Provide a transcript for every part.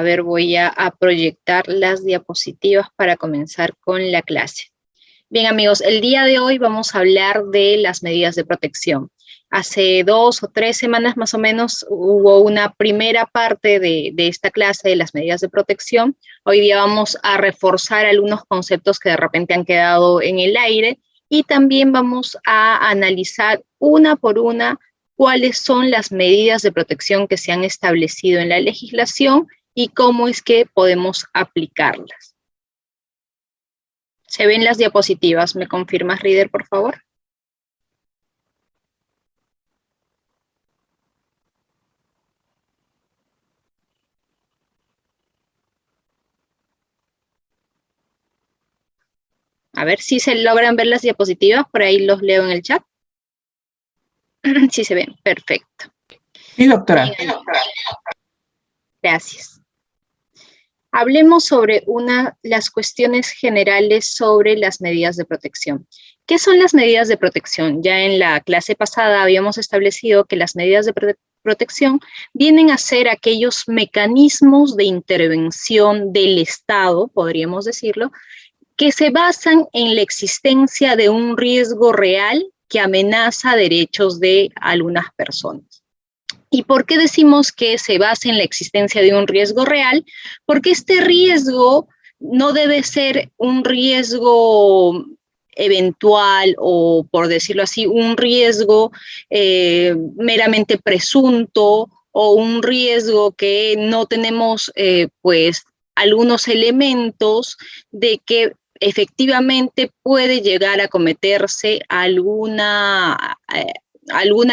A ver, voy a proyectar las diapositivas para comenzar con la clase. Bien, amigos, el día de hoy vamos a hablar de las medidas de protección. Hace 2 o 3 semanas más o menos hubo una primera parte de esta clase de las medidas de protección. Hoy día vamos a reforzar algunos conceptos que de repente han quedado en el aire y también vamos a analizar una por una cuáles son las medidas de protección que se han establecido en la legislación y cómo es que podemos aplicarlas. ¿Se ven las diapositivas? ¿Me confirmas, Reader, por favor? A ver si se logran ver las diapositivas, por ahí los leo en el chat. Sí se ven, perfecto. Sí, doctora. Bien, gracias. Hablemos sobre las cuestiones generales sobre las medidas de protección. ¿Qué son las medidas de protección? Ya en la clase pasada habíamos establecido que las medidas de protección vienen a ser aquellos mecanismos de intervención del Estado, podríamos decirlo, que se basan en la existencia de un riesgo real que amenaza derechos de algunas personas. ¿Y por qué decimos que se basa en la existencia de un riesgo real? Porque este riesgo no debe ser un riesgo eventual o, por decirlo así, un riesgo meramente presunto o un riesgo que no tenemos, pues, algunos elementos de que efectivamente puede llegar a cometerse alguna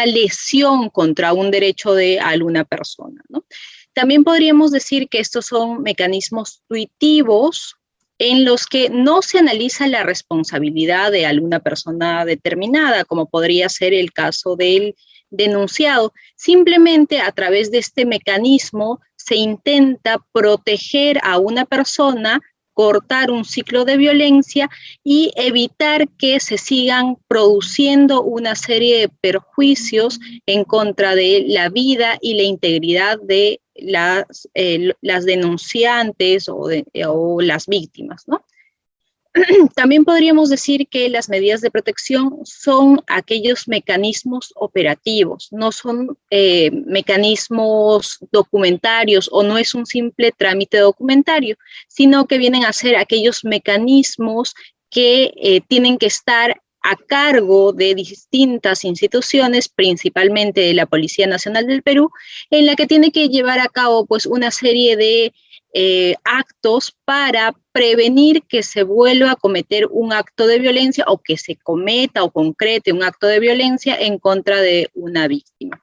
lesión contra un derecho de alguna persona, ¿no? También podríamos decir que estos son mecanismos tuitivos en los que no se analiza la responsabilidad de alguna persona determinada, como podría ser el caso del denunciado. Simplemente a través de este mecanismo se intenta proteger a una persona, cortar un ciclo de violencia y evitar que se sigan produciendo una serie de perjuicios en contra de la vida y la integridad de las denunciantes o las víctimas, ¿no? También podríamos decir que las medidas de protección son aquellos mecanismos operativos, no son mecanismos documentarios o no es un simple trámite documentario, sino que vienen a ser aquellos mecanismos que tienen que estar a cargo de distintas instituciones, principalmente de la Policía Nacional del Perú, en la que tiene que llevar a cabo pues una serie de actos para prevenir que se vuelva a cometer un acto de violencia o que se cometa o concrete un acto de violencia en contra de una víctima.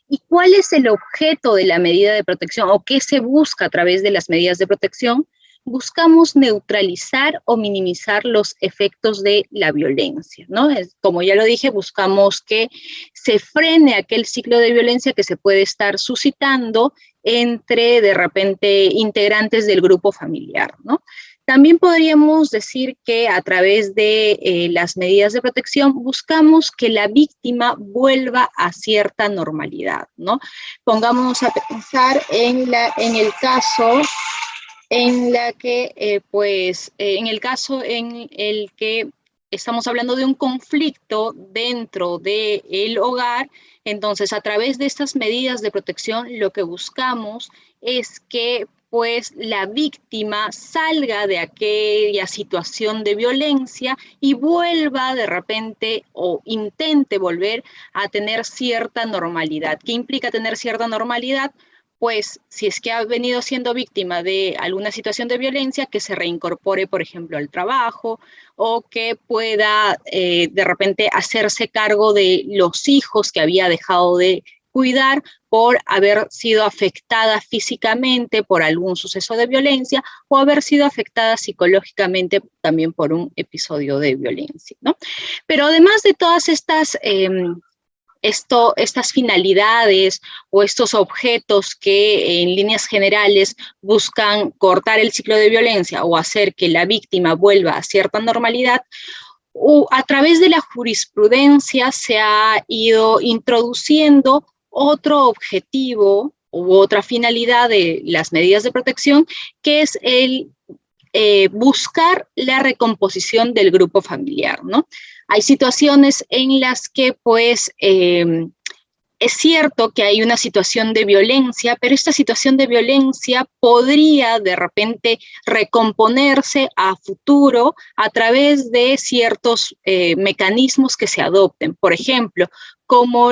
¿Y cuál es el objeto de la medida de protección o qué se busca a través de las medidas de protección? Buscamos neutralizar o minimizar los efectos de la violencia, ¿no? Como ya lo dije, buscamos que se frene aquel ciclo de violencia que se puede estar suscitando entre, de repente, integrantes del grupo familiar, ¿no? También podríamos decir que a través de las medidas de protección buscamos que la víctima vuelva a cierta normalidad, ¿no? Pongámonos a pensar en el caso en el que estamos hablando de un conflicto dentro del hogar. Entonces, a través de estas medidas de protección, lo que buscamos es que pues la víctima salga de aquella situación de violencia y vuelva de repente o intente volver a tener cierta normalidad. ¿Qué implica tener cierta normalidad? Pues si es que ha venido siendo víctima de alguna situación de violencia, que se reincorpore, por ejemplo, al trabajo o que pueda de repente hacerse cargo de los hijos que había dejado de cuidar por haber sido afectada físicamente por algún suceso de violencia o haber sido afectada psicológicamente también por un episodio de violencia, ¿no? Pero además de todas estas estas finalidades o estos objetos que en líneas generales buscan cortar el ciclo de violencia o hacer que la víctima vuelva a cierta normalidad, a través de la jurisprudencia se ha ido introduciendo otro objetivo u otra finalidad de las medidas de protección, que es el buscar la recomposición del grupo familiar, ¿no? Hay situaciones en las que, pues, es cierto que hay una situación de violencia, pero esta situación de violencia podría de repente recomponerse a futuro a través de ciertos mecanismos que se adopten. Por ejemplo, como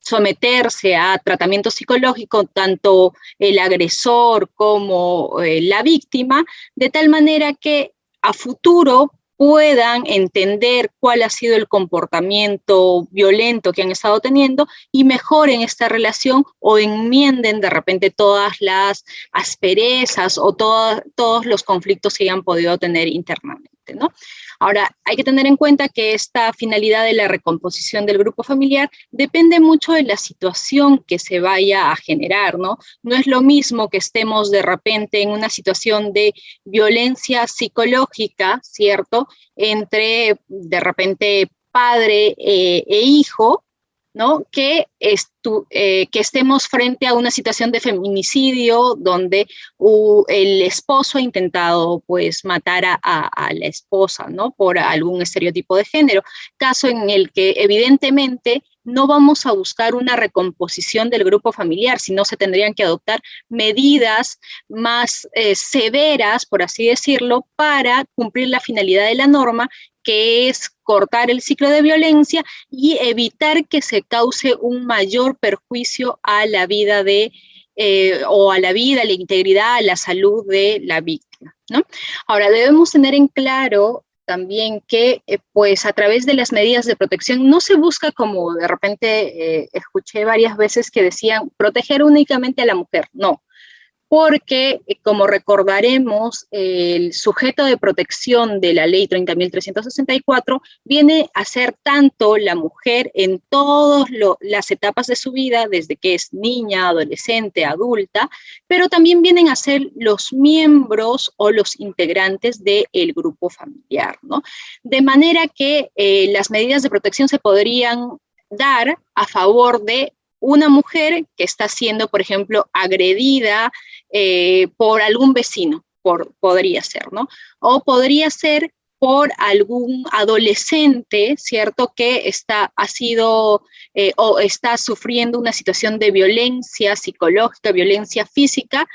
someterse a tratamiento psicológico, tanto el agresor como la víctima, de tal manera que a futuro puedan entender cuál ha sido el comportamiento violento que han estado teniendo y mejoren esta relación o enmienden de repente todas las asperezas o todos los conflictos que hayan podido tener internamente, ¿no? Ahora, hay que tener en cuenta que esta finalidad de la recomposición del grupo familiar depende mucho de la situación que se vaya a generar, ¿no? No es lo mismo que estemos de repente en una situación de violencia psicológica, ¿cierto? Entre de repente padre e hijo, ¿no? Que estemos frente a una situación de feminicidio donde el esposo ha intentado, pues, matar a la esposa, ¿no? Por algún estereotipo de género. Caso en el que evidentemente no vamos a buscar una recomposición del grupo familiar, sino se tendrían que adoptar medidas más severas, por así decirlo, para cumplir la finalidad de la norma, que es cortar el ciclo de violencia y evitar que se cause un mayor perjuicio a la vida a la vida, a la integridad, a la salud de la víctima, ¿no? Ahora, debemos tener en claro también que, pues, a través de las medidas de protección no se busca, como de repente escuché varias veces que decían, proteger únicamente a la mujer. No, porque, como recordaremos, el sujeto de protección de la ley 30.364 viene a ser tanto la mujer en todas las etapas de su vida, desde que es niña, adolescente, adulta, pero también vienen a ser los miembros o los integrantes del grupo familiar, ¿no? De manera que las medidas de protección se podrían dar a favor de una mujer que está siendo, por ejemplo, agredida por algún vecino, podría ser, ¿no? O podría ser por algún adolescente, ¿cierto?, que ha sido o está sufriendo una situación de violencia psicológica, violencia física,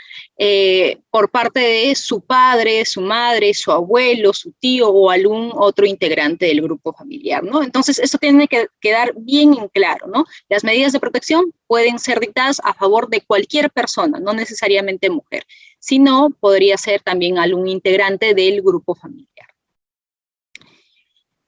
por parte de su padre, su madre, su abuelo, su tío o algún otro integrante del grupo familiar, ¿no? Entonces, eso tiene que quedar bien en claro, ¿no? Las medidas de protección pueden ser dictadas a favor de cualquier persona, no necesariamente mujer, sino podría ser también algún integrante del grupo familiar.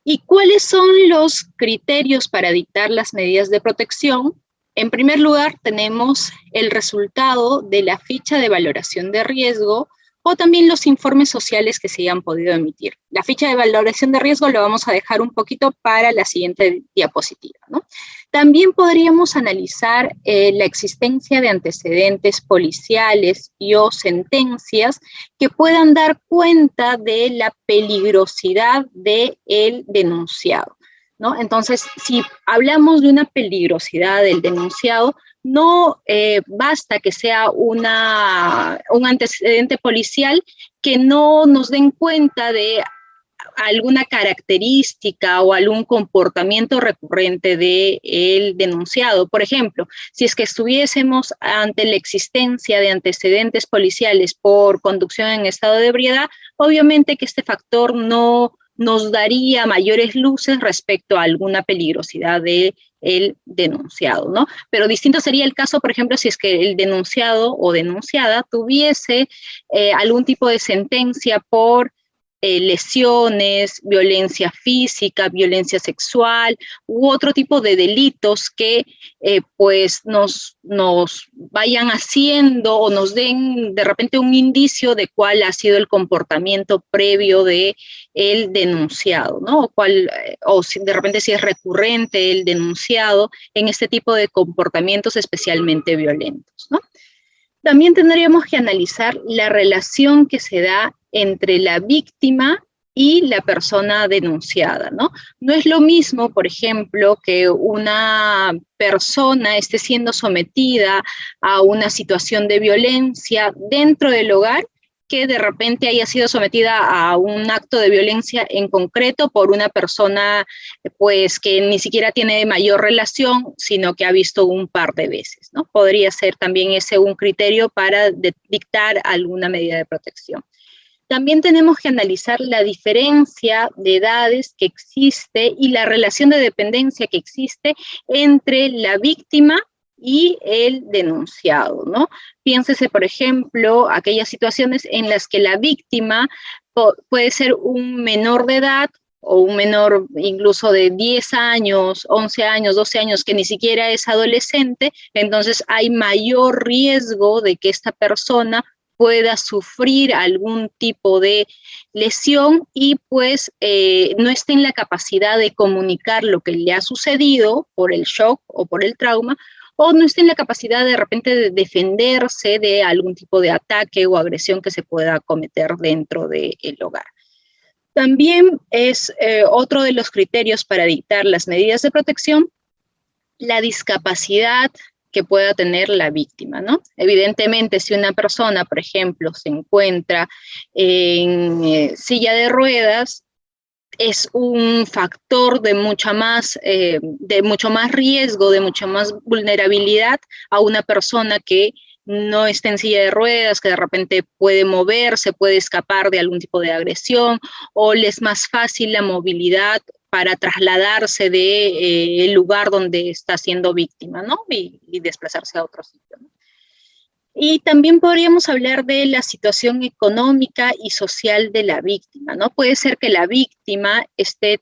¿Y cuáles son los criterios para dictar las medidas de protección? En primer lugar, tenemos el resultado de la ficha de valoración de riesgo o también los informes sociales que se hayan podido emitir. La ficha de valoración de riesgo lo vamos a dejar un poquito para la siguiente diapositiva, ¿no? También podríamos analizar la existencia de antecedentes policiales y o sentencias que puedan dar cuenta de la peligrosidad del denunciado, ¿no? Entonces, si hablamos de una peligrosidad del denunciado, no basta que sea un antecedente policial que no nos den cuenta de alguna característica o algún comportamiento recurrente del denunciado. Por ejemplo, si es que estuviésemos ante la existencia de antecedentes policiales por conducción en estado de ebriedad, obviamente que este factor no nos daría mayores luces respecto a alguna peligrosidad del denunciado, ¿no? Pero distinto sería el caso, por ejemplo, si es que el denunciado o denunciada tuviese algún tipo de sentencia por lesiones, violencia física, violencia sexual u otro tipo de delitos que pues nos vayan haciendo o nos den de repente un indicio de cuál ha sido el comportamiento previo de el denunciado, ¿no? O si de repente si es recurrente el denunciado en este tipo de comportamientos especialmente violentos, ¿no? También tendríamos que analizar la relación que se da entre la víctima y la persona denunciada, ¿no? No es lo mismo, por ejemplo, que una persona esté siendo sometida a una situación de violencia dentro del hogar, que de repente haya sido sometida a un acto de violencia en concreto por una persona pues que ni siquiera tiene mayor relación, sino que ha visto un par de veces, ¿no? Podría ser también ese un criterio para dictar alguna medida de protección. También tenemos que analizar la diferencia de edades que existe y la relación de dependencia que existe entre la víctima y el denunciado, ¿no? Piénsese, por ejemplo, aquellas situaciones en las que la víctima puede ser un menor de edad o un menor incluso de 10 años, 11 años, 12 años, que ni siquiera es adolescente, entonces hay mayor riesgo de que esta persona pueda sufrir algún tipo de lesión y pues no esté en la capacidad de comunicar lo que le ha sucedido por el shock o por el trauma, o no esté en la capacidad de repente de defenderse de algún tipo de ataque o agresión que se pueda cometer dentro del hogar. También es otro de los criterios para dictar las medidas de protección, la discapacidad que pueda tener la víctima, ¿no? Evidentemente, si una persona, por ejemplo, se encuentra en silla de ruedas, es un factor de mucho más riesgo, de mucha más vulnerabilidad a una persona que no está en silla de ruedas, que de repente puede moverse, puede escapar de algún tipo de agresión, o le es más fácil la movilidad para trasladarse del lugar donde está siendo víctima, ¿no? Y desplazarse a otro sitio, ¿no? Y también podríamos hablar de la situación económica y social de la víctima, ¿no? Puede ser que la víctima esté,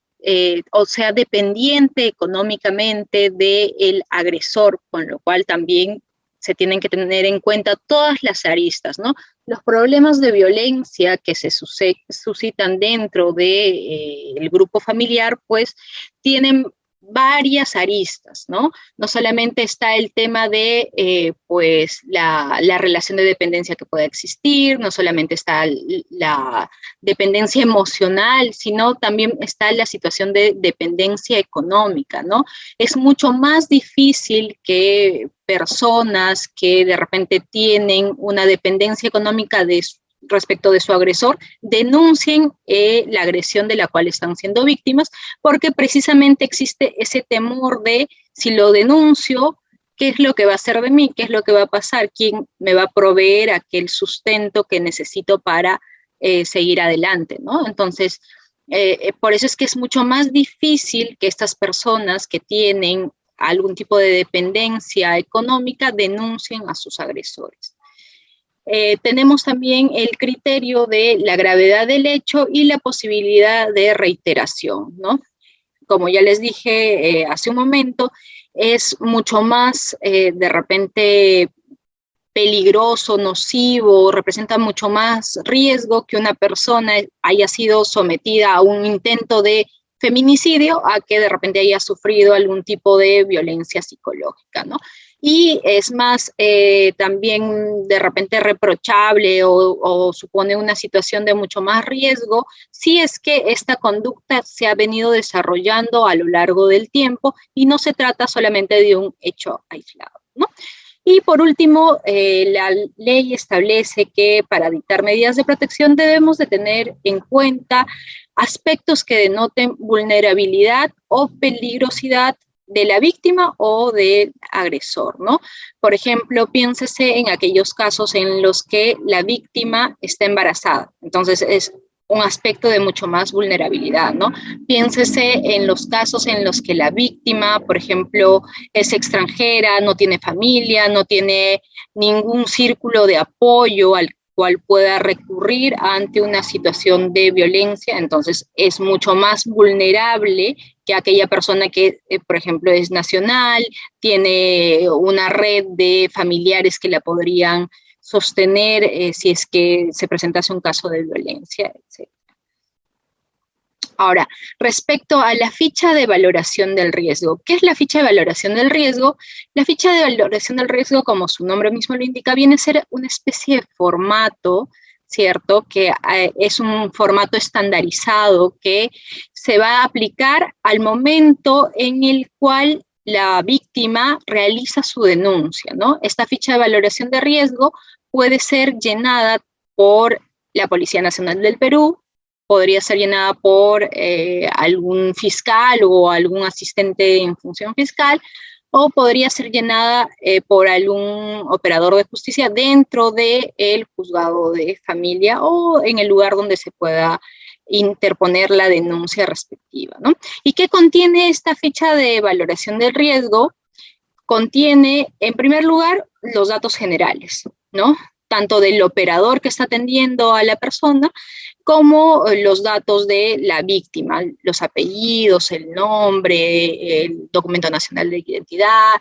o sea, dependiente económicamente del agresor, con lo cual también se tienen que tener en cuenta todas las aristas, ¿no? Los problemas de violencia que se suscitan dentro del grupo familiar, pues tienen varias aristas, ¿no? No solamente está el tema de pues la relación de dependencia que pueda existir, no solamente está la dependencia emocional, sino también está la situación de dependencia económica, ¿no? Es mucho más difícil que personas que de repente tienen una dependencia económica respecto de su agresor, denuncien la agresión de la cual están siendo víctimas, porque precisamente existe ese temor de si lo denuncio, ¿qué es lo que va a hacer de mí? ¿Qué es lo que va a pasar? ¿Quién me va a proveer aquel sustento que necesito para seguir adelante, ¿no? Entonces, por eso es que es mucho más difícil que estas personas que tienen algún tipo de dependencia económica denuncien a sus agresores. Tenemos también el criterio de la gravedad del hecho y la posibilidad de reiteración, ¿no? Como ya les dije hace un momento, es mucho más de repente peligroso, nocivo, representa mucho más riesgo que una persona haya sido sometida a un intento de feminicidio a que de repente haya sufrido algún tipo de violencia psicológica, ¿no? Y es más también de repente reprochable o supone una situación de mucho más riesgo si es que esta conducta se ha venido desarrollando a lo largo del tiempo y no se trata solamente de un hecho aislado, ¿no? Y por último, la ley establece que para dictar medidas de protección debemos de tener en cuenta aspectos que denoten vulnerabilidad o peligrosidad de la víctima o del agresor, ¿no? Por ejemplo, piénsese en aquellos casos en los que la víctima está embarazada. Entonces, es un aspecto de mucho más vulnerabilidad, ¿no? Piénsese en los casos en los que la víctima, por ejemplo, es extranjera, no tiene familia, no tiene ningún círculo de apoyo al cual pueda recurrir ante una situación de violencia, entonces es mucho más vulnerable que aquella persona que, por ejemplo, es nacional, tiene una red de familiares que la podrían sostener si es que se presentase un caso de violencia, etc. Ahora, respecto a la ficha de valoración del riesgo, ¿qué es la ficha de valoración del riesgo? La ficha de valoración del riesgo, como su nombre mismo lo indica, viene a ser una especie de formato ¿cierto? Que es un formato estandarizado que se va a aplicar al momento en el cual la víctima realiza su denuncia, ¿no? Esta ficha de valoración de riesgo puede ser llenada por la Policía Nacional del Perú, podría ser llenada por algún fiscal o algún asistente en función fiscal, o podría ser llenada por algún operador de justicia dentro del juzgado de familia o en el lugar donde se pueda interponer la denuncia respectiva, ¿no? ¿Y qué contiene esta ficha de valoración del riesgo? Contiene, en primer lugar, los datos generales, ¿no? Tanto del operador que está atendiendo a la persona, como los datos de la víctima, los apellidos, el nombre, el documento nacional de identidad,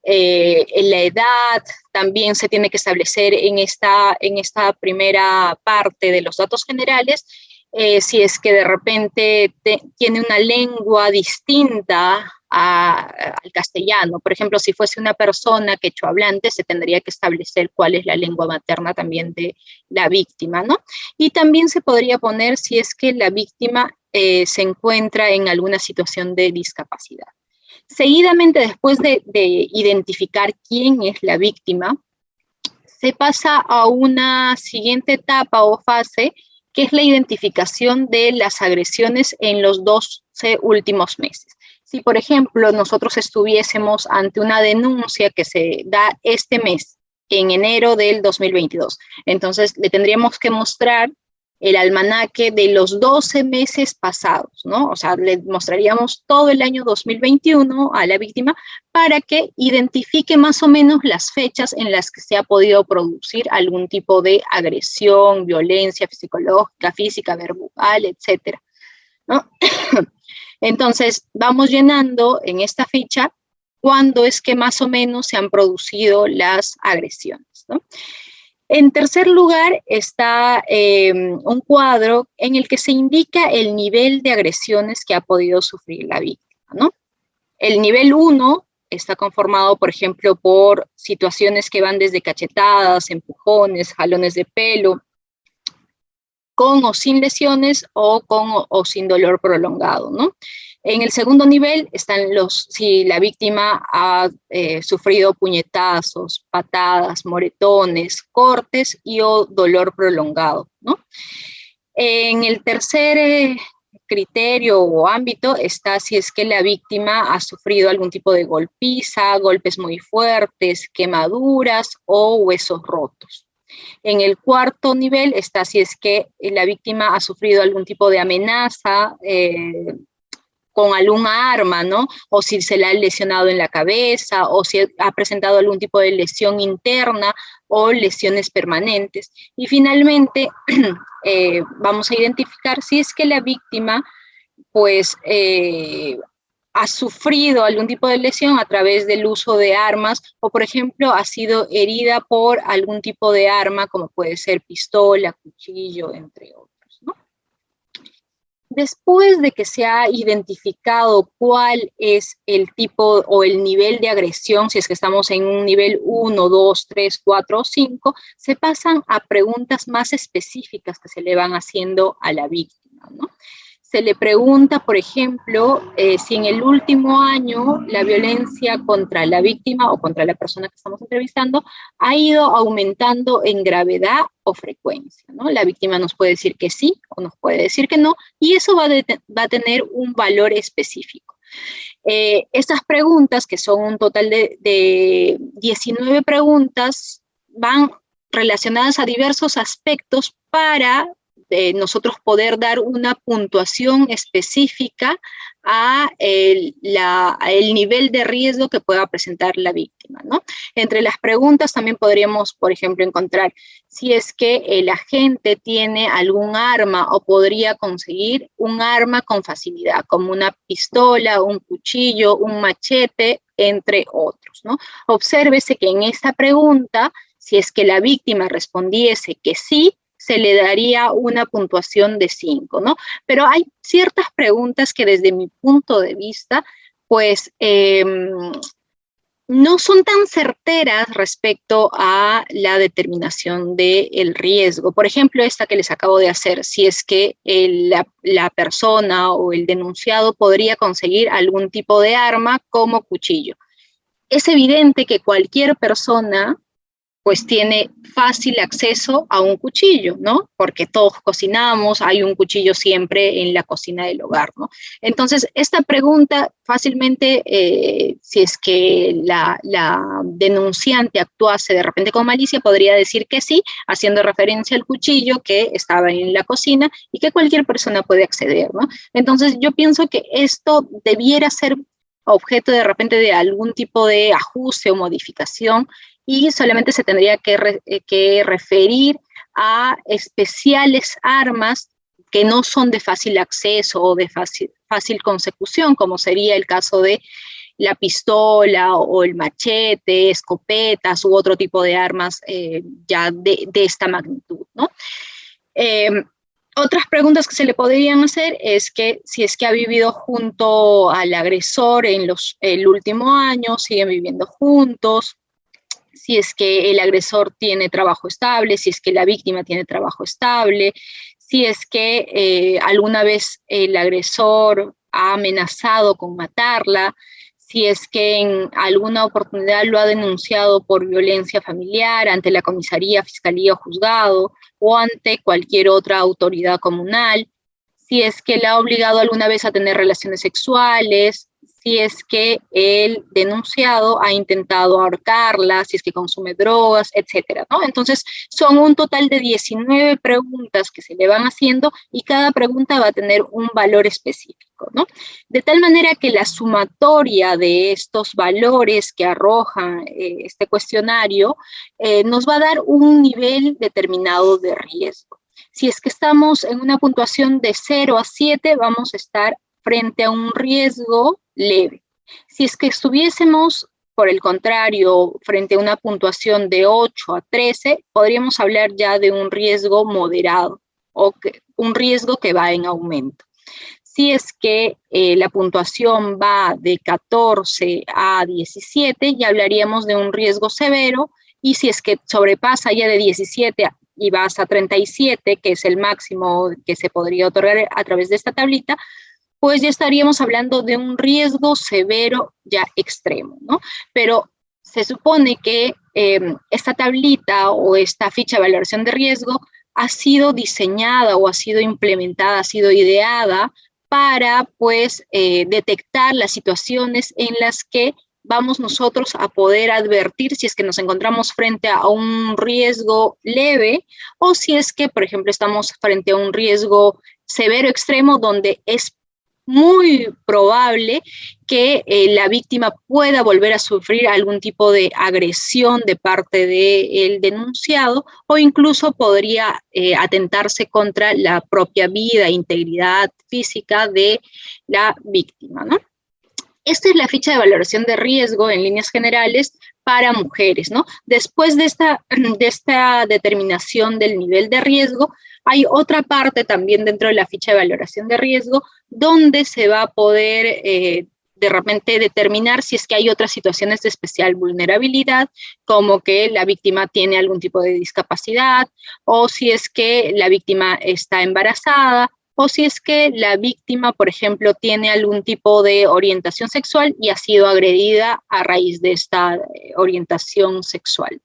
la edad. También se tiene que establecer en esta primera parte de los datos generales si es que de repente tiene una lengua distinta al castellano. Por ejemplo, si fuese una persona quechohablante, se tendría que establecer cuál es la lengua materna también de la víctima, ¿no? Y también se podría poner si es que la víctima se encuentra en alguna situación de discapacidad. Seguidamente, después de identificar quién es la víctima, se pasa a una siguiente etapa o fase, que es la identificación de las agresiones en los 12 últimos meses. Si, por ejemplo, nosotros estuviésemos ante una denuncia que se da este mes, en enero del 2022, entonces le tendríamos que mostrar el almanaque de los 12 meses pasados, ¿no? O sea, le mostraríamos todo el año 2021 a la víctima para que identifique más o menos las fechas en las que se ha podido producir algún tipo de agresión, violencia psicológica, física, verbal, etcétera, ¿no? Entonces, vamos llenando en esta ficha cuándo es que más o menos se han producido las agresiones, ¿no? En tercer lugar está un cuadro en el que se indica el nivel de agresiones que ha podido sufrir la víctima, ¿no? El nivel 1 está conformado, por ejemplo, por situaciones que van desde cachetadas, empujones, jalones de pelo, con o sin lesiones o con o sin dolor prolongado, ¿no? En el segundo nivel están si la víctima ha sufrido puñetazos, patadas, moretones, cortes y o dolor prolongado, ¿no? En el tercer criterio o ámbito está si es que la víctima ha sufrido algún tipo de golpiza, golpes muy fuertes, quemaduras o huesos rotos. En el cuarto nivel está si es que la víctima ha sufrido algún tipo de amenaza con alguna arma, ¿no? O si se la ha lesionado en la cabeza, o si ha presentado algún tipo de lesión interna o lesiones permanentes. Y finalmente, vamos a identificar si es que la víctima, pues, ha sufrido algún tipo de lesión a través del uso de armas o, por ejemplo, ha sido herida por algún tipo de arma, como puede ser pistola, cuchillo, entre otros, ¿no? Después de que se ha identificado cuál es el tipo o el nivel de agresión, si es que estamos en un nivel 1, 2, 3, 4 o 5, se pasan a preguntas más específicas que se le van haciendo a la víctima, ¿no? Se le pregunta, por ejemplo, si en el último año la violencia contra la víctima o contra la persona que estamos entrevistando ha ido aumentando en gravedad o frecuencia, ¿no? La víctima nos puede decir que sí o nos puede decir que no, y eso va a tener un valor específico. Estas preguntas, que son un total de 19 preguntas, van relacionadas a diversos aspectos para nosotros poder dar una puntuación específica a el nivel de riesgo que pueda presentar la víctima, ¿no? Entre las preguntas también podríamos, por ejemplo, encontrar si es que el agente tiene algún arma o podría conseguir un arma con facilidad, como una pistola, un cuchillo, un machete, entre otros, ¿no? Obsérvese que en esta pregunta, si es que la víctima respondiese que sí, se le daría una puntuación de 5, ¿no? Pero hay ciertas preguntas que desde mi punto de vista, pues no son tan certeras respecto a la determinación del riesgo. Por ejemplo, esta que les acabo de hacer, si es que la persona o el denunciado podría conseguir algún tipo de arma como cuchillo. Es evidente que cualquier persona pues tiene fácil acceso a un cuchillo, ¿no? Porque todos cocinamos, hay un cuchillo siempre en la cocina del hogar, ¿no? Entonces, esta pregunta fácilmente, si es que la denunciante actuase de repente con malicia, podría decir que sí, haciendo referencia al cuchillo que estaba en la cocina y que cualquier persona puede acceder, ¿no? Entonces, yo pienso que esto debiera ser objeto de repente de algún tipo de ajuste o modificación y solamente se tendría que referir a especiales armas que no son de fácil acceso o de fácil consecución, como sería el caso de la pistola o el machete, escopetas u otro tipo de armas ya de esta magnitud, ¿no? Otras preguntas que se le podrían hacer es que si es que ha vivido junto al agresor en el último año, siguen viviendo juntos, si es que el agresor tiene trabajo estable, si es que la víctima tiene trabajo estable, si es que alguna vez el agresor ha amenazado con matarla, si es que en alguna oportunidad lo ha denunciado por violencia familiar ante la comisaría, fiscalía o juzgado, o ante cualquier otra autoridad comunal, si es que la ha obligado alguna vez a tener relaciones sexuales, si es que el denunciado ha intentado ahorcarla, si es que consume drogas, etcétera, ¿no? Entonces, son un total de 19 preguntas que se le van haciendo y cada pregunta va a tener un valor específico, ¿no? De tal manera que la sumatoria de estos valores que arroja este cuestionario nos va a dar un nivel determinado de riesgo. Si es que estamos en una puntuación de 0 a 7, vamos a estar frente a un riesgo leve. Si es que estuviésemos, por el contrario, frente a una puntuación de 8 a 13, podríamos hablar ya de un riesgo moderado o un riesgo que va en aumento. Si es que la puntuación va de 14 a 17, ya hablaríamos de un riesgo severo, y si es que sobrepasa ya de 17 y vas a 37, que es el máximo que se podría otorgar a través de esta tablita, pues ya estaríamos hablando de un riesgo severo ya extremo, ¿no? Pero se supone que esta tablita o esta ficha de valoración de riesgo ha sido diseñada o ha sido implementada, ha sido ideada para, pues, detectar las situaciones en las que vamos nosotros a poder advertir si es que nos encontramos frente a un riesgo leve o si es que, por ejemplo, estamos frente a un riesgo severo extremo donde es muy probable que la víctima pueda volver a sufrir algún tipo de agresión de parte del denunciado o incluso podría atentarse contra la propia vida e integridad física de la víctima, ¿no? Esta es la ficha de valoración de riesgo en líneas generales para mujeres, ¿no? Después de esta determinación del nivel de riesgo, hay otra parte también dentro de la ficha de valoración de riesgo donde se va a poder de repente determinar si es que hay otras situaciones de especial vulnerabilidad, como que la víctima tiene algún tipo de discapacidad, o si es que la víctima está embarazada, o si es que la víctima, por ejemplo, tiene algún tipo de orientación sexual y ha sido agredida a raíz de esta orientación sexual.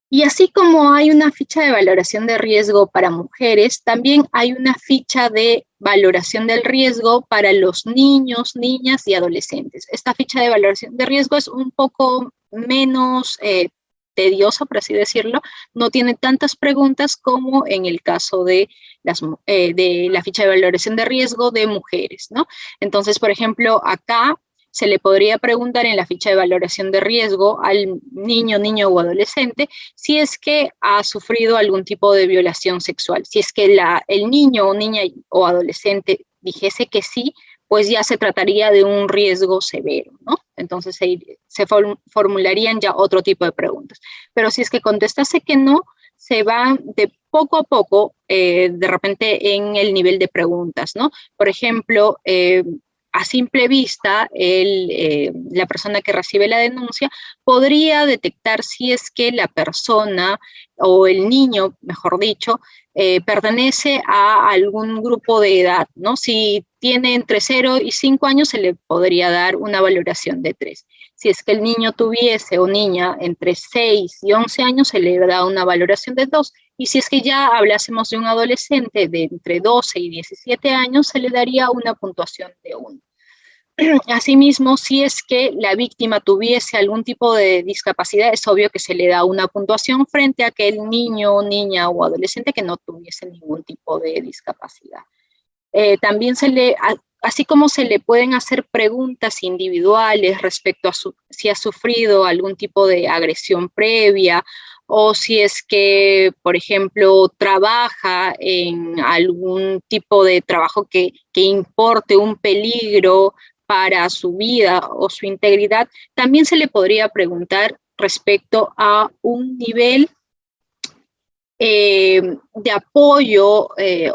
Y así como hay una ficha de valoración de riesgo para mujeres, también hay una ficha de valoración del riesgo para los niños, niñas y adolescentes. Esta ficha de valoración de riesgo es un poco menos tediosa, por así decirlo, no tiene tantas preguntas como en el caso de la ficha de valoración de riesgo de mujeres, ¿no? Entonces, por ejemplo, acá se le podría preguntar en la ficha de valoración de riesgo al niño, niña o adolescente si es que ha sufrido algún tipo de violación sexual. Si es que el niño o niña o adolescente dijese que sí, pues ya se trataría de un riesgo severo, ¿no? Entonces se formularían ya otro tipo de preguntas. Pero si es que contestase que no, se va de poco a poco, de repente, en el nivel de preguntas, ¿no? Por ejemplo, a simple vista, la persona que recibe la denuncia podría detectar si es que la persona o el niño, mejor dicho, pertenece a algún grupo de edad, ¿no? Si tiene entre 0 y 5 años, se le podría dar una valoración de 3. Si es que el niño tuviese o niña entre 6 y 11 años, se le da una valoración de 2. Y si es que ya hablásemos de un adolescente de entre 12 y 17 años, se le daría una puntuación de 1. Asimismo, si es que la víctima tuviese algún tipo de discapacidad, es obvio que se le da una puntuación frente a aquel niño, niña o adolescente que no tuviese ningún tipo de discapacidad. También así como se le pueden hacer preguntas individuales respecto a si ha sufrido algún tipo de agresión previa o si es que, por ejemplo, trabaja en algún tipo de trabajo que importe un peligro para su vida o su integridad, también se le podría preguntar respecto a un nivel de apoyo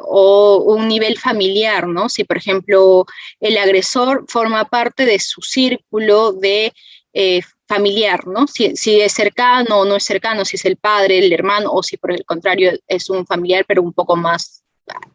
o un nivel familiar, ¿no? Si, por ejemplo, el agresor forma parte de su círculo de familiar, ¿no? Si es cercano o no es cercano, si es el padre, el hermano, o si por el contrario es un familiar, pero un poco más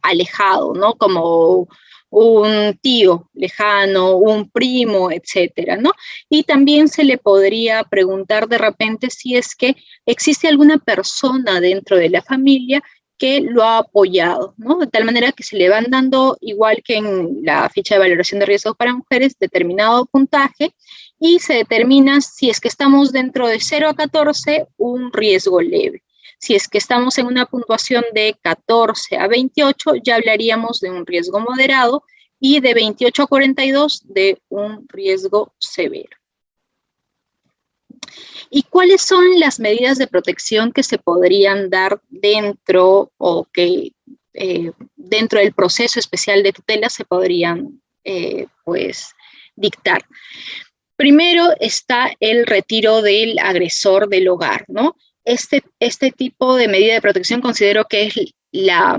alejado, ¿no? Como un tío lejano, un primo, etcétera, ¿no? Y también se le podría preguntar de repente si es que existe alguna persona dentro de la familia que lo ha apoyado, ¿no? De tal manera que se le van dando, igual que en la ficha de valoración de riesgos para mujeres, determinado puntaje y se determina si es que estamos dentro de 0 a 14, un riesgo leve. Si es que estamos en una puntuación de 14 a 28, ya hablaríamos de un riesgo moderado y de 28 a 42 de un riesgo severo. ¿Y cuáles son las medidas de protección que se podrían dar dentro o que dentro del proceso especial de tutela se podrían pues dictar? Primero está el retiro del agresor del hogar, ¿no? Este tipo de medida de protección considero que es la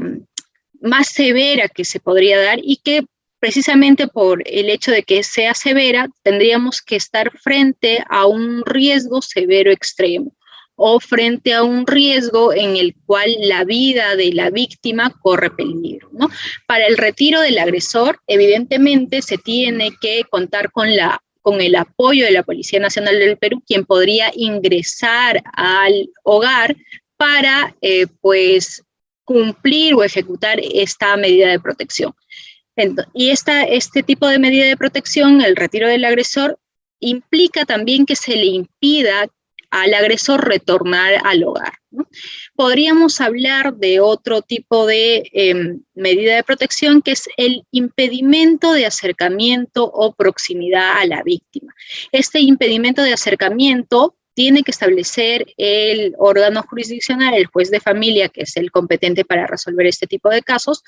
más severa que se podría dar y que precisamente por el hecho de que sea severa, tendríamos que estar frente a un riesgo severo extremo o frente a un riesgo en el cual la vida de la víctima corre peligro, ¿no? Para el retiro del agresor, evidentemente se tiene que contar con el apoyo de la Policía Nacional del Perú, quien podría ingresar al hogar para, pues, cumplir o ejecutar esta medida de protección. Y este tipo de medida de protección, el retiro del agresor, implica también que se le impida al agresor retornar al hogar, ¿no? Podríamos hablar de otro tipo de medida de protección, que es el impedimento de acercamiento o proximidad a la víctima. Este impedimento de acercamiento tiene que establecer el órgano jurisdiccional, el juez de familia, que es el competente para resolver este tipo de casos.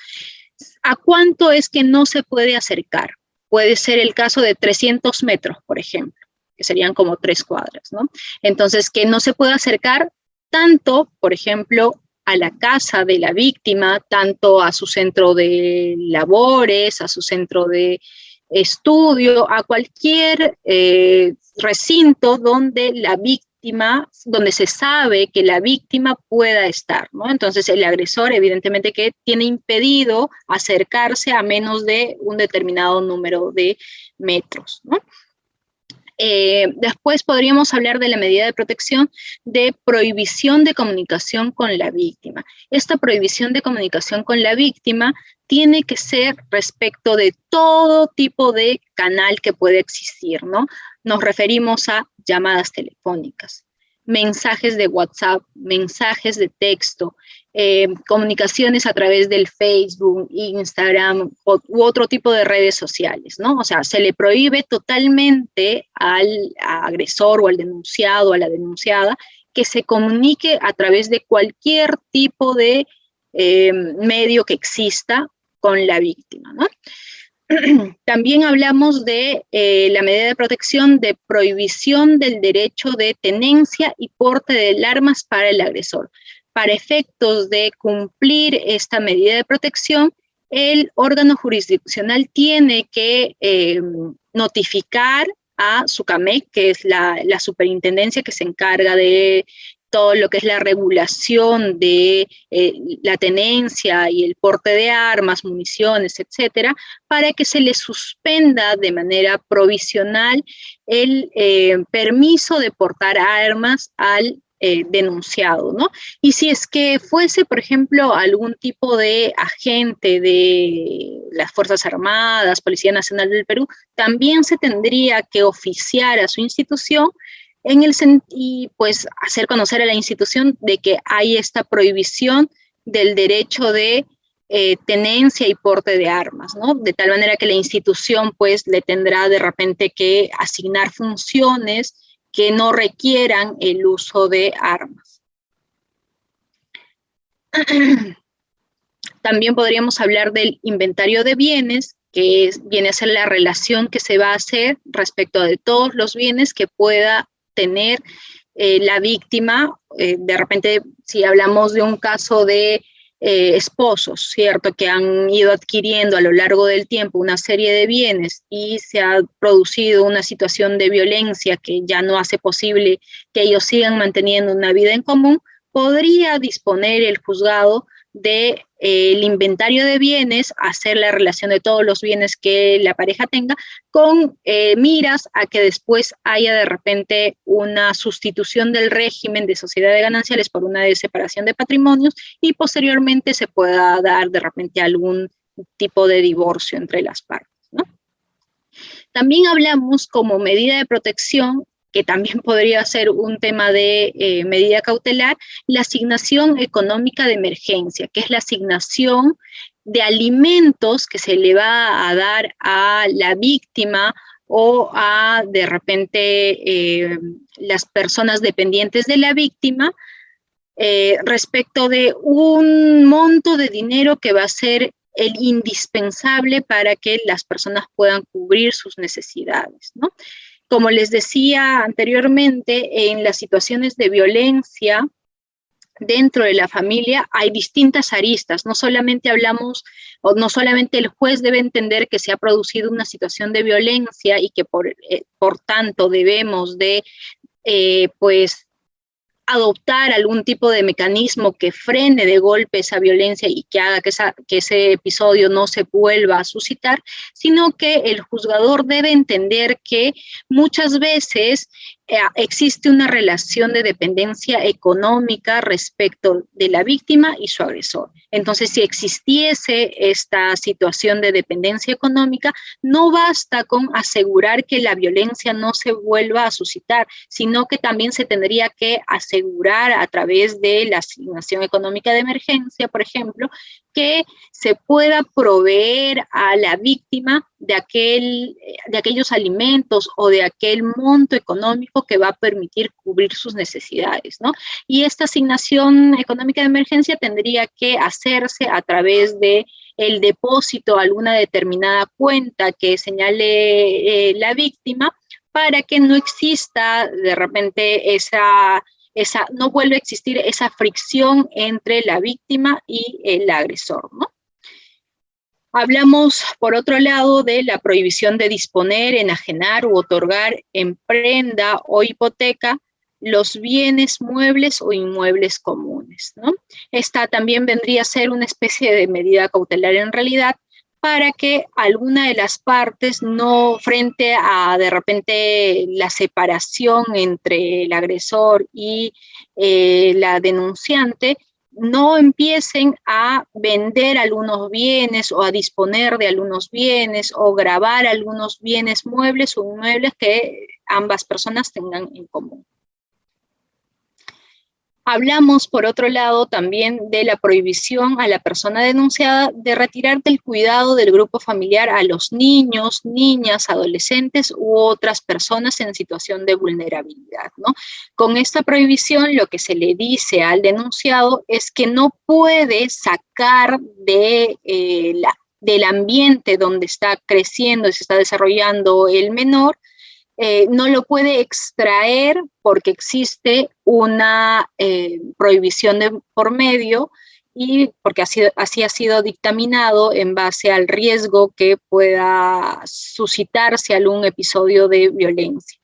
¿A cuánto es que no se puede acercar? Puede ser el caso de 300 metros, por ejemplo, que serían como 3 cuadras, ¿no? Entonces, que no se puede acercar tanto, por ejemplo, a la casa de la víctima, tanto a su centro de labores, a su centro de estudio, a cualquier recinto donde la víctima, donde se sabe que la víctima pueda estar, ¿no? Entonces el agresor evidentemente que tiene impedido acercarse a menos de un determinado número de metros, ¿no? Después podríamos hablar de la medida de protección de prohibición de comunicación con la víctima. Esta prohibición de comunicación con la víctima tiene que ser respecto de todo tipo de canal que puede existir, ¿no? Nos referimos a llamadas telefónicas, mensajes de WhatsApp, mensajes de texto, comunicaciones a través del Facebook, Instagram u otro tipo de redes sociales, ¿no? O sea, se le prohíbe totalmente al agresor o al denunciado, a la denunciada, que se comunique a través de cualquier tipo de medio que exista con la víctima, ¿no? También hablamos de la medida de protección de prohibición del derecho de tenencia y porte de armas para el agresor. Para efectos de cumplir esta medida de protección, el órgano jurisdiccional tiene que notificar a SUCAMEC, que es la superintendencia que se encarga de todo lo que es la regulación de la tenencia y el porte de armas, municiones, etcétera, para que se le suspenda de manera provisional el permiso de portar armas al denunciado, ¿no? Y si es que fuese, por ejemplo, algún tipo de agente de las Fuerzas Armadas, Policía Nacional del Perú, también se tendría que oficiar a su institución y pues hacer conocer a la institución de que hay esta prohibición del derecho de tenencia y porte de armas, ¿no? De tal manera que la institución pues le tendrá de repente que asignar funciones que no requieran el uso de armas. También podríamos hablar del inventario de bienes, que viene a ser la relación que se va a hacer respecto de todos los bienes que pueda tener la víctima. De repente, si hablamos de un caso de esposos, ¿cierto?, que han ido adquiriendo a lo largo del tiempo una serie de bienes y se ha producido una situación de violencia que ya no hace posible que ellos sigan manteniendo una vida en común, podría disponer el juzgado de el inventario de bienes, hacer la relación de todos los bienes que la pareja tenga, con miras a que después haya de repente una sustitución del régimen de sociedad de gananciales por una de separación de patrimonios y posteriormente se pueda dar de repente algún tipo de divorcio entre las partes, ¿no? También hablamos como medida de protección, que también podría ser un tema de medida cautelar, la asignación económica de emergencia, que es la asignación de alimentos que se le va a dar a la víctima o a, de repente, las personas dependientes de la víctima, respecto de un monto de dinero que va a ser el indispensable para que las personas puedan cubrir sus necesidades, ¿no? Como les decía anteriormente, en las situaciones de violencia dentro de la familia hay distintas aristas. No solamente hablamos, o no solamente el juez debe entender que se ha producido una situación de violencia y que por tanto debemos de, pues, adoptar algún tipo de mecanismo que frene de golpe esa violencia y que haga que ese episodio no se vuelva a suscitar, sino que el juzgador debe entender que muchas veces existe una relación de dependencia económica respecto de la víctima y su agresor. Entonces, si existiese esta situación de dependencia económica, no basta con asegurar que la violencia no se vuelva a suscitar, sino que también se tendría que asegurar a través de la asignación económica de emergencia, por ejemplo, que se pueda proveer a la víctima de aquellos alimentos o de aquel monto económico que va a permitir cubrir sus necesidades, ¿no? Y esta asignación económica de emergencia tendría que hacerse a través de el depósito a alguna determinada cuenta que señale la víctima, para que no exista de repente no vuelve a existir esa fricción entre la víctima y el agresor, ¿no? Hablamos, por otro lado, de la prohibición de disponer, enajenar u otorgar en prenda o hipoteca los bienes muebles o inmuebles comunes, ¿no? Esta también vendría a ser una especie de medida cautelar en realidad, para que alguna de las partes, no frente a de repente la separación entre el agresor y la denunciante, no empiecen a vender algunos bienes o a disponer de algunos bienes o gravar algunos bienes muebles o inmuebles que ambas personas tengan en común. Hablamos, por otro lado, también de la prohibición a la persona denunciada de retirar del cuidado del grupo familiar a los niños, niñas, adolescentes u otras personas en situación de vulnerabilidad, ¿no? Con esta prohibición, lo que se le dice al denunciado es que no puede sacar del ambiente donde está creciendo y se está desarrollando el menor, no lo puede extraer porque existe una prohibición por medio y porque así ha sido dictaminado en base al riesgo que pueda suscitarse algún episodio de violencia,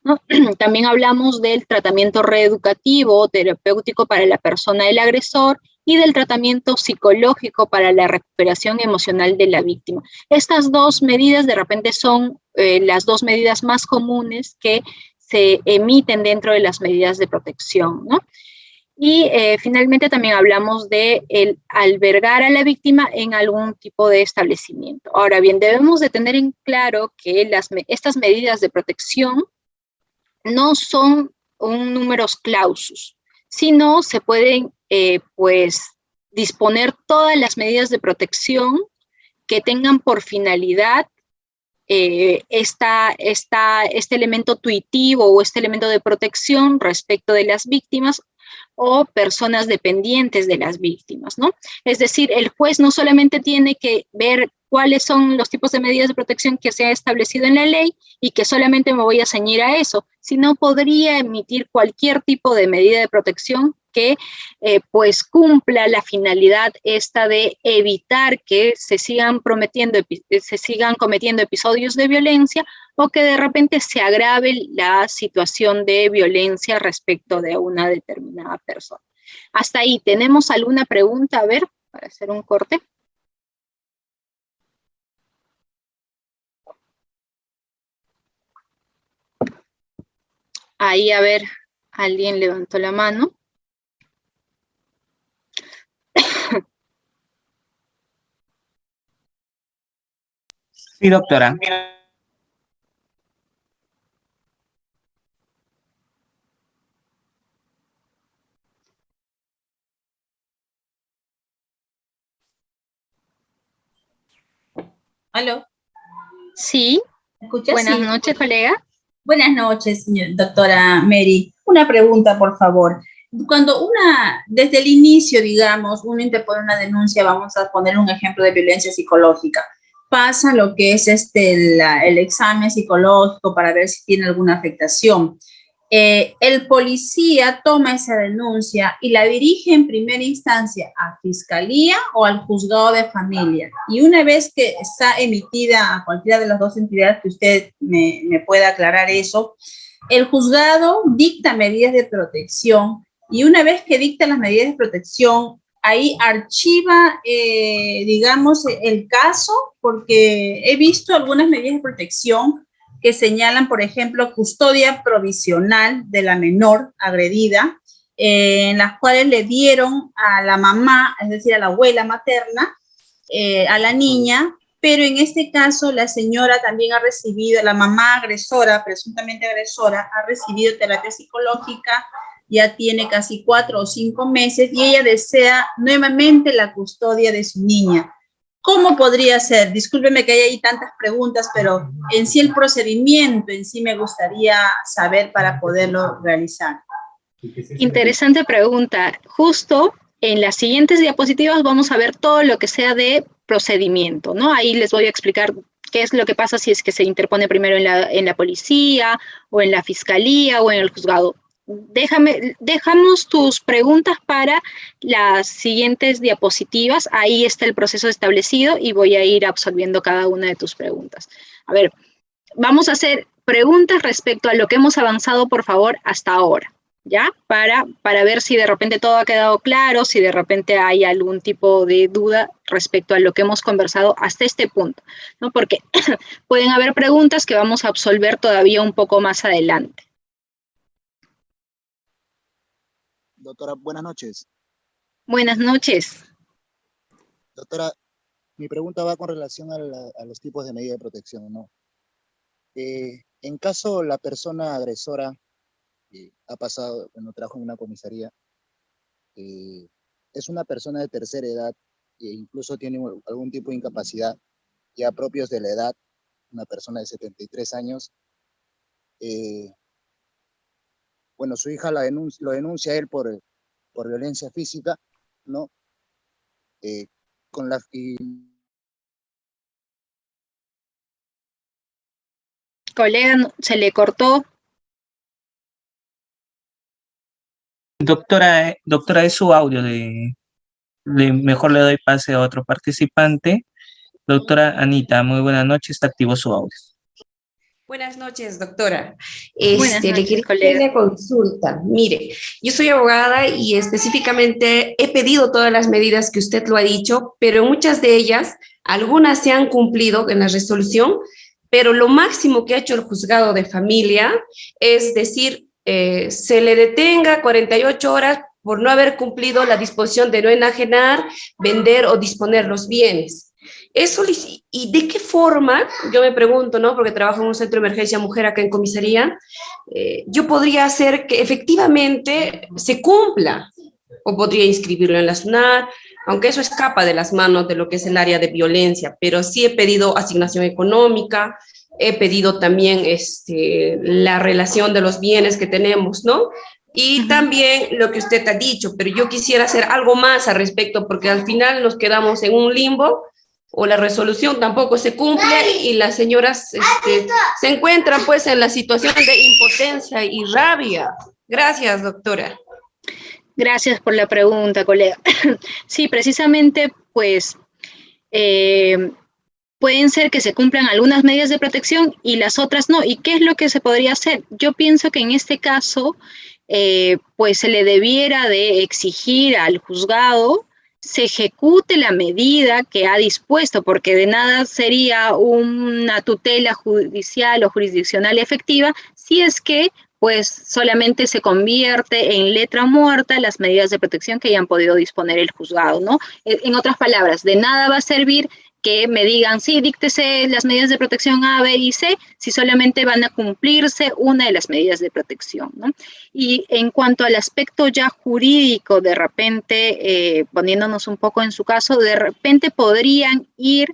¿no? También hablamos del tratamiento reeducativo, terapéutico para la persona del agresor y del tratamiento psicológico para la recuperación emocional de la víctima. Estas dos medidas de repente son las dos medidas más comunes que se emiten dentro de las medidas de protección, ¿no? Y finalmente también hablamos de el albergar a la víctima en algún tipo de establecimiento. Ahora bien, debemos de tener en claro que estas medidas de protección no son un numerus clausus, sino se pueden pues disponer todas las medidas de protección que tengan por finalidad este elemento tuitivo o este elemento de protección respecto de las víctimas o personas dependientes de las víctimas, ¿no? Es decir, el juez no solamente tiene que ver cuáles son los tipos de medidas de protección que se ha establecido en la ley y que solamente me voy a ceñir a eso, sino podría emitir cualquier tipo de medida de protección que pues cumpla la finalidad esta de evitar que se sigan cometiendo episodios de violencia o que de repente se agrave la situación de violencia respecto de una determinada persona. Hasta ahí, ¿tenemos alguna pregunta? A ver, para hacer un corte. Ahí, a ver, alguien levantó la mano. Sí, doctora. ¿Aló? Sí. ¿Me escuchas? Buenas Sí. noches, colega. Buenas noches, doctora Mary. Una pregunta, por favor. Cuando desde el inicio, digamos, uno interpone una denuncia, vamos a poner un ejemplo de violencia psicológica, pasa lo que es el examen psicológico para ver si tiene alguna afectación. El policía toma esa denuncia y la dirige en primera instancia a fiscalía o al juzgado de familia. Y una vez que está emitida a cualquiera de las dos entidades que usted me pueda aclarar eso, el juzgado dicta medidas de protección y una vez que dicta las medidas de protección, ahí archiva, digamos, el caso, porque he visto algunas medidas de protección que señalan, por ejemplo, custodia provisional de la menor agredida, en las cuales le dieron a la mamá, es decir, a la abuela materna, a la niña, pero en este caso la señora también ha recibido, la mamá agresora, presuntamente agresora, ha recibido terapia psicológica, ya tiene casi 4 o 5 meses y ella desea nuevamente la custodia de su niña. ¿Cómo podría ser? Discúlpeme que haya ahí tantas preguntas, pero en sí el procedimiento en sí me gustaría saber para poderlo realizar. Interesante pregunta. Justo en las siguientes diapositivas vamos a ver todo lo que sea de procedimiento, ¿no? Ahí les voy a explicar qué es lo que pasa si es que se interpone primero en la policía o en la fiscalía o en el juzgado. Dejamos tus preguntas para las siguientes diapositivas. Ahí está el proceso establecido y voy a ir absolviendo cada una de tus preguntas. A ver, vamos a hacer preguntas respecto a lo que hemos avanzado, por favor, hasta ahora. ¿Ya? Para ver si de repente todo ha quedado claro, si de repente hay algún tipo de duda respecto a lo que hemos conversado hasta este punto, ¿no? Porque pueden haber preguntas que vamos a absolver todavía un poco más adelante. Doctora, buenas noches. Buenas noches. Doctora, mi pregunta va con relación a los tipos de medida de protección, ¿no? En caso la persona agresora ha pasado, bueno, trabajo en una comisaría, es una persona de tercera edad e incluso tiene algún tipo de incapacidad ya propios de la edad, una persona de 73 años. Bueno, su hija lo denuncia a él por violencia física, ¿no? Colega, se le cortó. Doctora, es su audio de Mejor le doy pase a otro participante. Doctora Anita, muy buenas noches, está activo su audio. Buenas noches, doctora. Buenas Le noches, quería hacer colega. una consulta. Mire, yo soy abogada y específicamente he pedido todas las medidas que usted lo ha dicho, pero muchas de ellas, algunas se han cumplido en la resolución, pero lo máximo que ha hecho el juzgado de familia es decir, se le detenga 48 horas por no haber cumplido la disposición de no enajenar, vender o disponer los bienes. Eso, ¿y de qué forma? Yo me pregunto, ¿no? Porque trabajo en un centro de emergencia mujer acá en comisaría, yo podría hacer que efectivamente se cumpla, o podría inscribirlo en la SUNAT, aunque eso escapa de las manos de lo que es el área de violencia, pero sí he pedido asignación económica, he pedido también la relación de los bienes que tenemos, ¿no? Y también lo que usted ha dicho, pero yo quisiera hacer algo más al respecto, porque al final nos quedamos en un limbo, o la resolución tampoco se cumple y las señoras se encuentran pues en la situación de impotencia y rabia. Gracias, doctora. Gracias por la pregunta, colega. Sí, precisamente, pues, pueden ser que se cumplan algunas medidas de protección y las otras no. ¿Y qué es lo que se podría hacer? Yo pienso que en este caso, pues se le debiera de exigir al juzgado se ejecute la medida que ha dispuesto, porque de nada sería una tutela judicial o jurisdiccional efectiva si es que pues solamente se convierte en letra muerta las medidas de protección que hayan podido disponer el juzgado, ¿no? En otras palabras, de nada va a servir que me digan, sí, díctese las medidas de protección A, B y C, si solamente van a cumplirse una de las medidas de protección, ¿no? Y en cuanto al aspecto ya jurídico, de repente, poniéndonos un poco en su caso, de repente podrían ir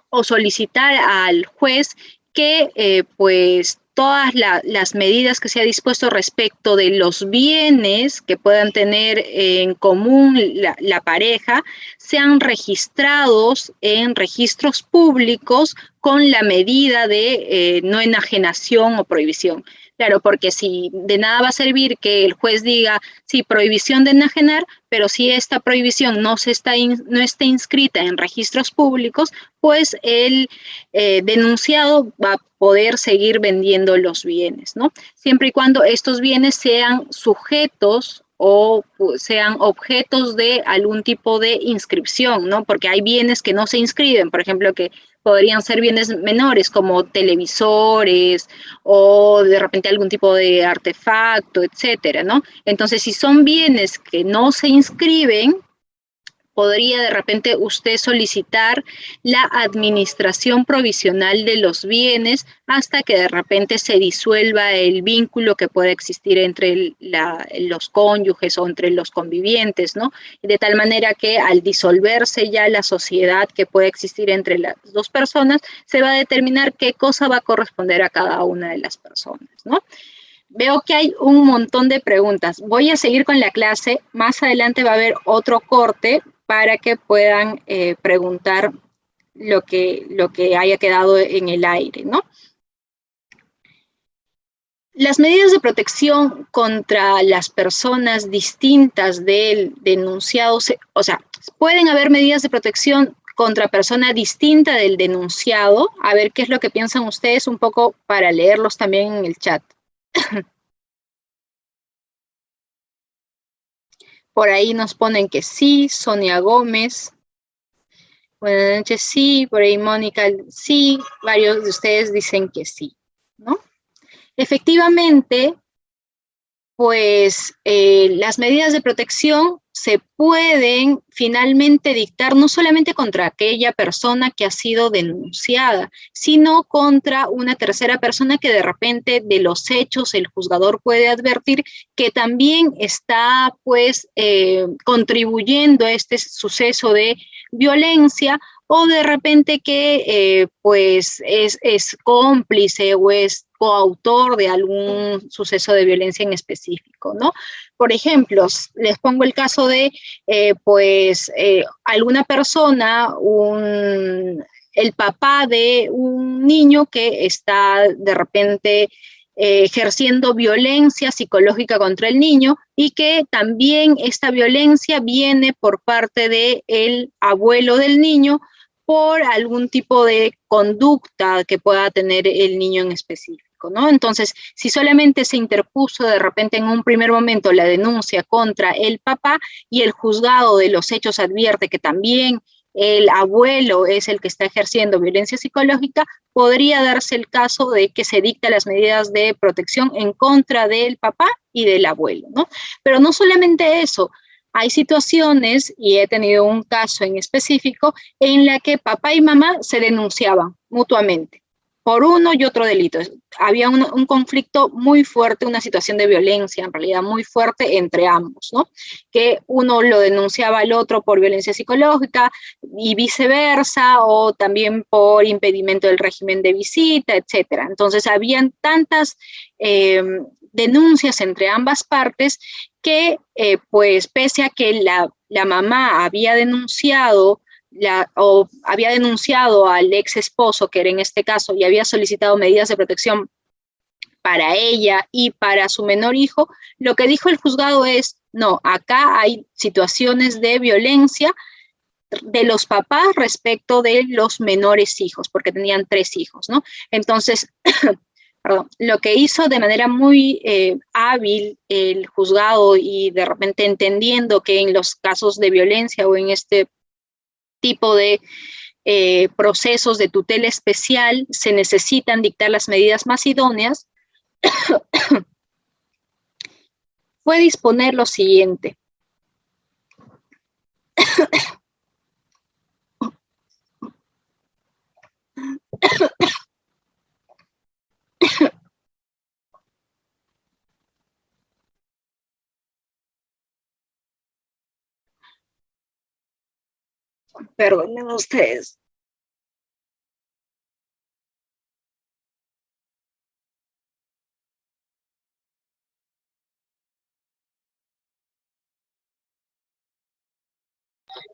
o solicitar al juez que, pues, todas las medidas que se ha dispuesto respecto de los bienes que puedan tener en común la pareja sean registrados en registros públicos con la medida de no enajenación o prohibición. Claro, porque si de nada va a servir que el juez diga, sí, prohibición de enajenar, pero si esta prohibición no está inscrita en registros públicos, pues el denunciado va a poder seguir vendiendo los bienes, ¿no? Siempre y cuando estos bienes sean sujetos o sean objetos de algún tipo de inscripción, ¿no? Porque hay bienes que no se inscriben, por ejemplo, que podrían ser bienes menores como televisores o de repente algún tipo de artefacto, etcétera, ¿no? Entonces, si son bienes que no se inscriben, podría de repente usted solicitar la administración provisional de los bienes hasta que de repente se disuelva el vínculo que pueda existir entre los cónyuges o entre los convivientes, ¿no? De tal manera que al disolverse ya la sociedad que puede existir entre las dos personas, se va a determinar qué cosa va a corresponder a cada una de las personas, ¿no? Veo que hay un montón de preguntas. Voy a seguir con la clase. Más adelante va a haber otro corte para que puedan preguntar lo que haya quedado en el aire, ¿no? Las medidas de protección contra las personas distintas del denunciado, o sea, pueden haber medidas de protección contra persona distinta del denunciado. A ver qué es lo que piensan ustedes un poco para leerlos también en el chat. Por ahí nos ponen que sí, Sonia Gómez. Buenas noches, sí. Por ahí Mónica, sí. Varios de ustedes dicen que sí, ¿no? Efectivamente, pues las medidas de protección se pueden finalmente dictar no solamente contra aquella persona que ha sido denunciada, sino contra una tercera persona que de repente de los hechos el juzgador puede advertir que también está pues contribuyendo a este suceso de violencia o de repente que pues es cómplice o es coautor de algún suceso de violencia en específico, ¿no? Por ejemplo, les pongo el caso de, alguna persona, el papá de un niño que está de repente ejerciendo violencia psicológica contra el niño y que también esta violencia viene por parte del abuelo del niño por algún tipo de conducta que pueda tener el niño en específico, ¿no? Entonces, si solamente se interpuso de repente en un primer momento la denuncia contra el papá y el juzgado de los hechos advierte que también el abuelo es el que está ejerciendo violencia psicológica, podría darse el caso de que se dicten las medidas de protección en contra del papá y del abuelo, ¿no? Pero no solamente eso, hay situaciones, y he tenido un caso en específico, en la que papá y mamá se denunciaban mutuamente por uno y otro delito. Había un conflicto muy fuerte, una situación de violencia en realidad muy fuerte entre ambos, ¿no? Que uno lo denunciaba al otro por violencia psicológica y viceversa, o también por impedimento del régimen de visita, etcétera. Entonces, habían tantas denuncias entre ambas partes que, pues, pese a que la mamá había denunciado al ex esposo, que era en este caso, y había solicitado medidas de protección para ella y para su menor hijo, lo que dijo el juzgado es, no, acá hay situaciones de violencia de los papás respecto de los menores hijos, porque tenían 3 hijos, ¿no? Entonces, perdón, lo que hizo de manera muy hábil el juzgado, y de repente entendiendo que en los casos de violencia o en este tipo de procesos de tutela especial se necesitan dictar las medidas más idóneas, fue disponer lo siguiente. Perdonen ustedes.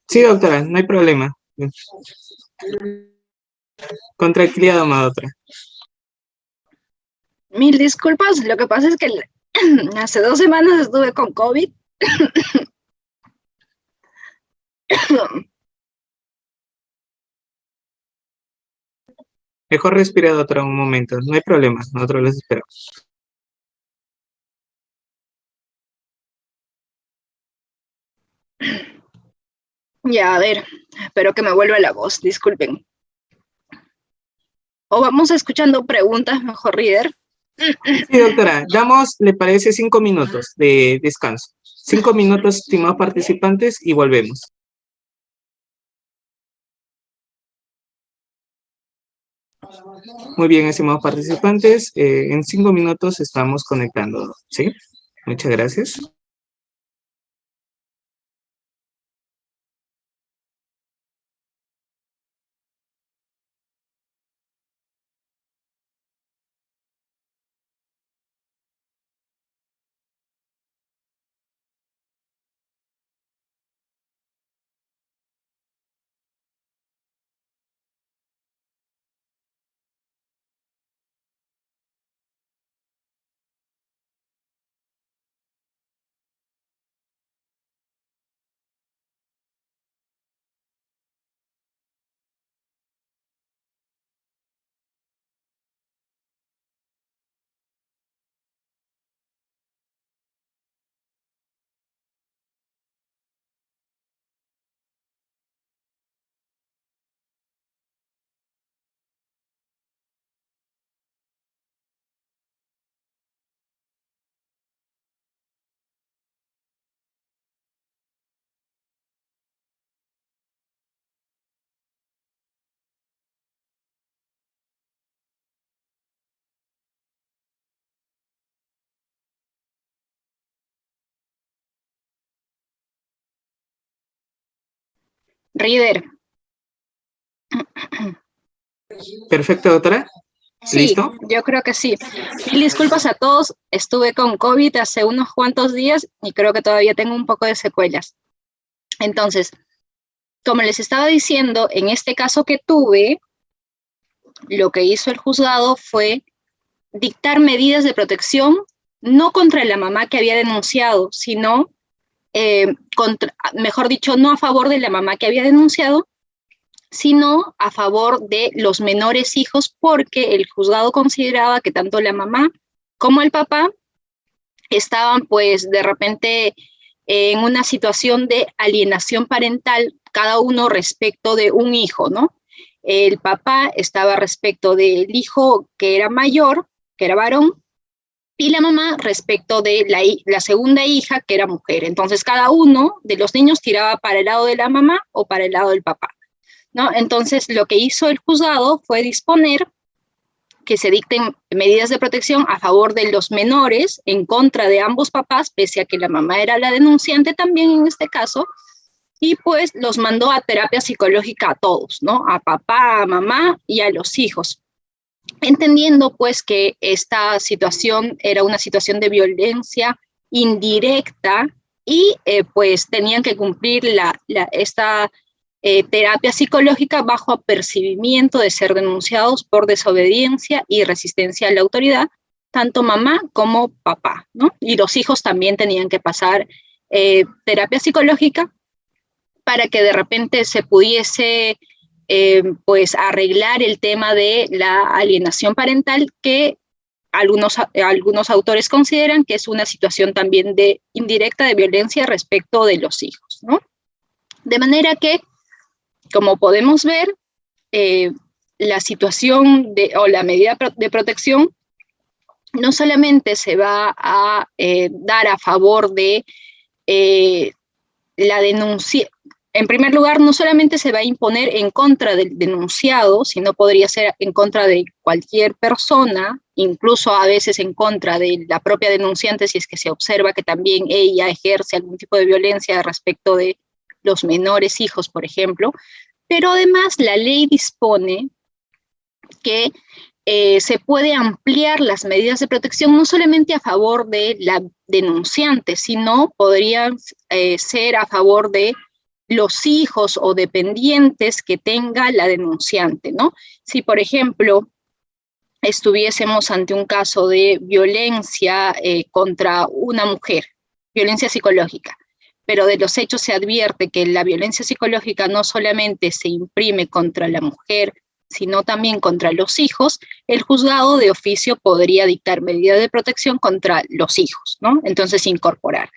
Sí, doctora, no hay problema. Con tranquilidad, amada doctora. Mil disculpas, lo que pasa es que hace 2 semanas estuve con COVID. Mejor respira, doctora, un momento. No hay problema, nosotros los esperamos. Ya, a ver, espero que me vuelva la voz, disculpen. O vamos escuchando preguntas, mejor, Reader. Sí, doctora, damos, ¿le parece 5 minutos de descanso? 5 minutos, estimados participantes, y volvemos. Muy bien, estimados participantes, en 5 minutos estamos conectando, ¿sí? Muchas gracias. Reader. Perfecto, doctora. Sí, ¿Listo? yo creo que sí. Mil disculpas a todos, estuve con COVID hace unos cuantos días y creo que todavía tengo un poco de secuelas. Entonces, como les estaba diciendo, en este caso que tuve, lo que hizo el juzgado fue dictar medidas de protección no contra la mamá que había denunciado, sino, mejor dicho, no a favor de la mamá que había denunciado, sino a favor de los menores hijos, porque el juzgado consideraba que tanto la mamá como el papá estaban pues de repente en una situación de alienación parental, cada uno respecto de un hijo, ¿no? El papá estaba respecto del hijo que era mayor, que era varón, y la mamá respecto de la segunda hija, que era mujer. Entonces, cada uno de los niños tiraba para el lado de la mamá o para el lado del papá, ¿no? Entonces, lo que hizo el juzgado fue disponer que se dicten medidas de protección a favor de los menores en contra de ambos papás, pese a que la mamá era la denunciante también en este caso, y pues los mandó a terapia psicológica a todos, ¿no? A papá, a mamá y a los hijos, entendiendo pues que esta situación era una situación de violencia indirecta y pues tenían que cumplir esta terapia psicológica bajo apercibimiento de ser denunciados por desobediencia y resistencia a la autoridad, tanto mamá como papá, ¿no? Y los hijos también tenían que pasar terapia psicológica para que de repente se pudiese pues arreglar el tema de la alienación parental, que algunos autores consideran que es una situación también indirecta de violencia respecto de los hijos, ¿no? De manera que, como podemos ver, la situación o la medida de protección no solamente se va a dar a favor de la denuncia. En primer lugar, no solamente se va a imponer en contra del denunciado, sino podría ser en contra de cualquier persona, incluso a veces en contra de la propia denunciante, si es que se observa que también ella ejerce algún tipo de violencia respecto de los menores hijos, por ejemplo. Pero además la ley dispone que se puede ampliar las medidas de protección no solamente a favor de la denunciante, sino podrían ser a favor de los hijos o dependientes que tenga la denunciante, ¿no? Si, por ejemplo, estuviésemos ante un caso de violencia contra una mujer, violencia psicológica, pero de los hechos se advierte que la violencia psicológica no solamente se imprime contra la mujer, sino también contra los hijos, el juzgado de oficio podría dictar medidas de protección contra los hijos, ¿no? Entonces, incorporar.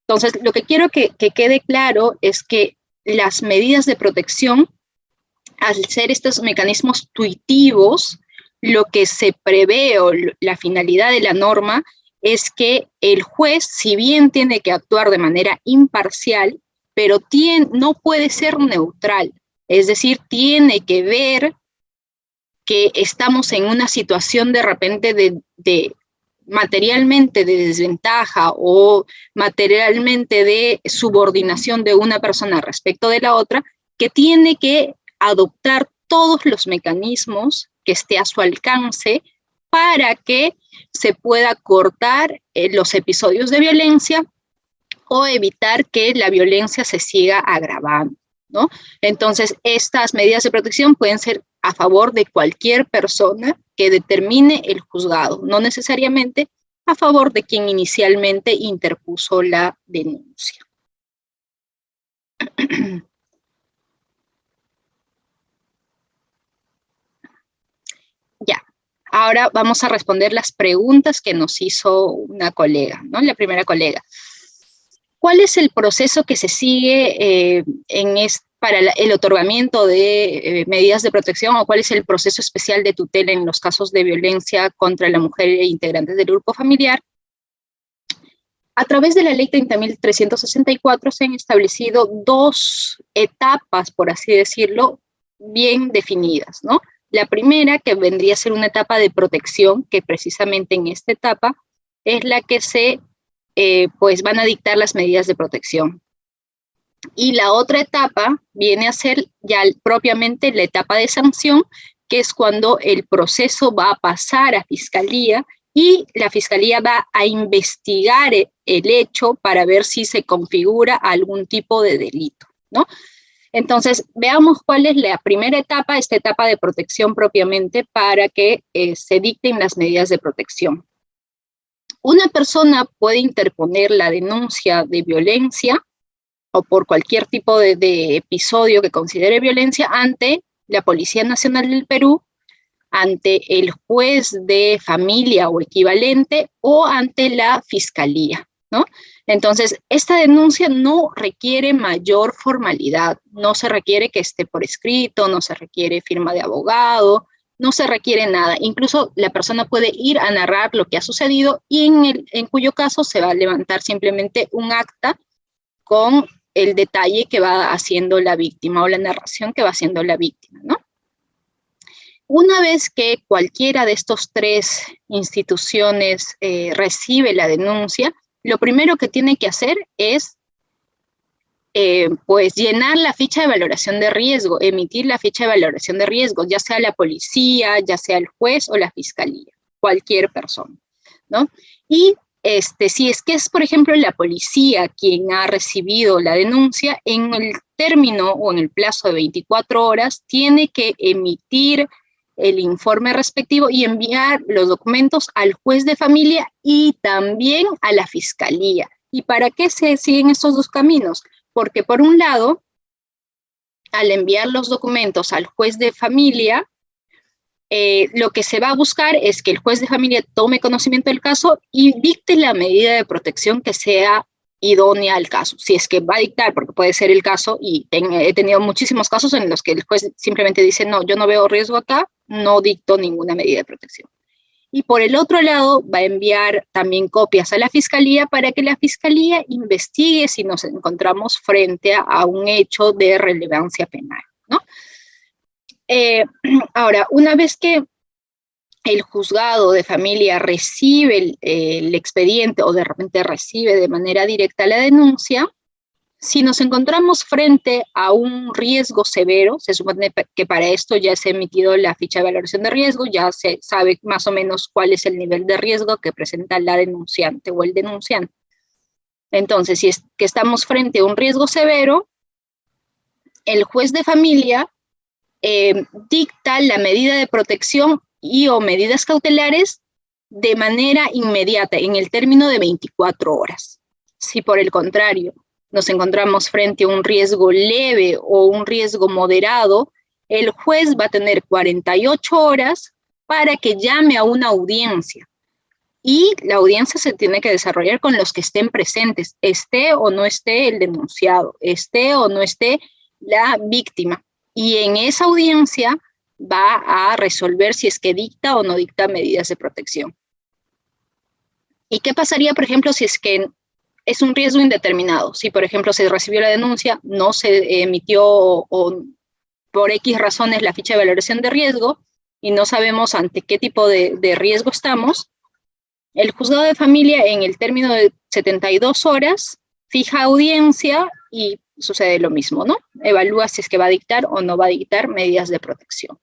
Entonces, lo que quiero que quede claro es que las medidas de protección, al ser estos mecanismos tuitivos, lo que se prevé o la finalidad de la norma es que el juez, si bien tiene que actuar de manera imparcial, pero no puede ser neutral. Es decir, tiene que ver que estamos en una situación de repente de materialmente de desventaja o materialmente de subordinación de una persona respecto de la otra, que tiene que adoptar todos los mecanismos que esté a su alcance para que se pueda cortar los episodios de violencia o evitar que la violencia se siga agravando, ¿no? Entonces, estas medidas de protección pueden ser a favor de cualquier persona que determine el juzgado, no necesariamente a favor de quien inicialmente interpuso la denuncia. Ya, ahora vamos a responder las preguntas que nos hizo una colega, ¿no? La primera colega. ¿Cuál es el proceso que se sigue para el otorgamiento de medidas de protección, o cuál es el proceso especial de tutela en los casos de violencia contra la mujer e integrantes del grupo familiar? A través de la ley 30.364 se han establecido dos etapas, por así decirlo, bien definidas, ¿no? La primera, que vendría a ser una etapa de protección, que precisamente en esta etapa es la que pues van a dictar las medidas de protección. Y la otra etapa viene a ser ya propiamente la etapa de sanción, que es cuando el proceso va a pasar a fiscalía y la fiscalía va a investigar el hecho para ver si se configura algún tipo de delito, ¿no? Entonces, veamos cuál es la primera etapa, esta etapa de protección propiamente, para que se dicten las medidas de protección. Una persona puede interponer la denuncia de violencia o por cualquier tipo de episodio que considere violencia ante la Policía Nacional del Perú, ante el juez de familia o equivalente o ante la Fiscalía, ¿no? Entonces, esta denuncia no requiere mayor formalidad, no se requiere que esté por escrito, no se requiere firma de abogado, no se requiere nada. Incluso la persona puede ir a narrar lo que ha sucedido y en cuyo caso se va a levantar simplemente un acta con el detalle que va haciendo la víctima o la narración que va haciendo la víctima, ¿no? Una vez que cualquiera de estos tres instituciones recibe la denuncia, lo primero que tiene que hacer es pues llenar la ficha de valoración de riesgo, emitir la ficha de valoración de riesgo, ya sea la policía, ya sea el juez o la fiscalía, cualquier persona, ¿no? Y si es que es, por ejemplo, la policía quien ha recibido la denuncia, en el término o en el plazo de 24 horas, tiene que emitir el informe respectivo y enviar los documentos al juez de familia y también a la fiscalía. ¿Y para qué se siguen estos dos caminos? Porque por un lado, al enviar los documentos al juez de familia, lo que se va a buscar es que el juez de familia tome conocimiento del caso y dicte la medida de protección que sea idónea al caso. Si es que va a dictar, porque puede ser el caso, y he tenido muchísimos casos en los que el juez simplemente dice, no, yo no veo riesgo acá, no dicto ninguna medida de protección. Y por el otro lado, va a enviar también copias a la fiscalía para que la fiscalía investigue si nos encontramos frente a un hecho de relevancia penal, ¿no? Ahora, una vez que el juzgado de familia recibe el expediente o de repente recibe de manera directa la denuncia, si nos encontramos frente a un riesgo severo, se supone que para esto ya se ha emitido la ficha de valoración de riesgo, ya se sabe más o menos cuál es el nivel de riesgo que presenta la denunciante o el denunciante. Entonces, si es que estamos frente a un riesgo severo, el juez de familia dicta la medida de protección y o medidas cautelares de manera inmediata, en el término de 24 horas. Si por el contrario nos encontramos frente a un riesgo leve o un riesgo moderado, el juez va a tener 48 horas para que llame a una audiencia. Y la audiencia se tiene que desarrollar con los que estén presentes, esté o no esté el denunciado, esté o no esté la víctima. Y en esa audiencia va a resolver si es que dicta o no dicta medidas de protección. ¿Y qué pasaría, por ejemplo, si es que es un riesgo indeterminado? Si, por ejemplo, se recibió la denuncia, no se emitió o por X razones la ficha de valoración de riesgo y no sabemos ante qué tipo de riesgo estamos, el juzgado de familia en el término de 72 horas fija audiencia y sucede lo mismo, ¿no? Evalúa si es que va a dictar o no va a dictar medidas de protección.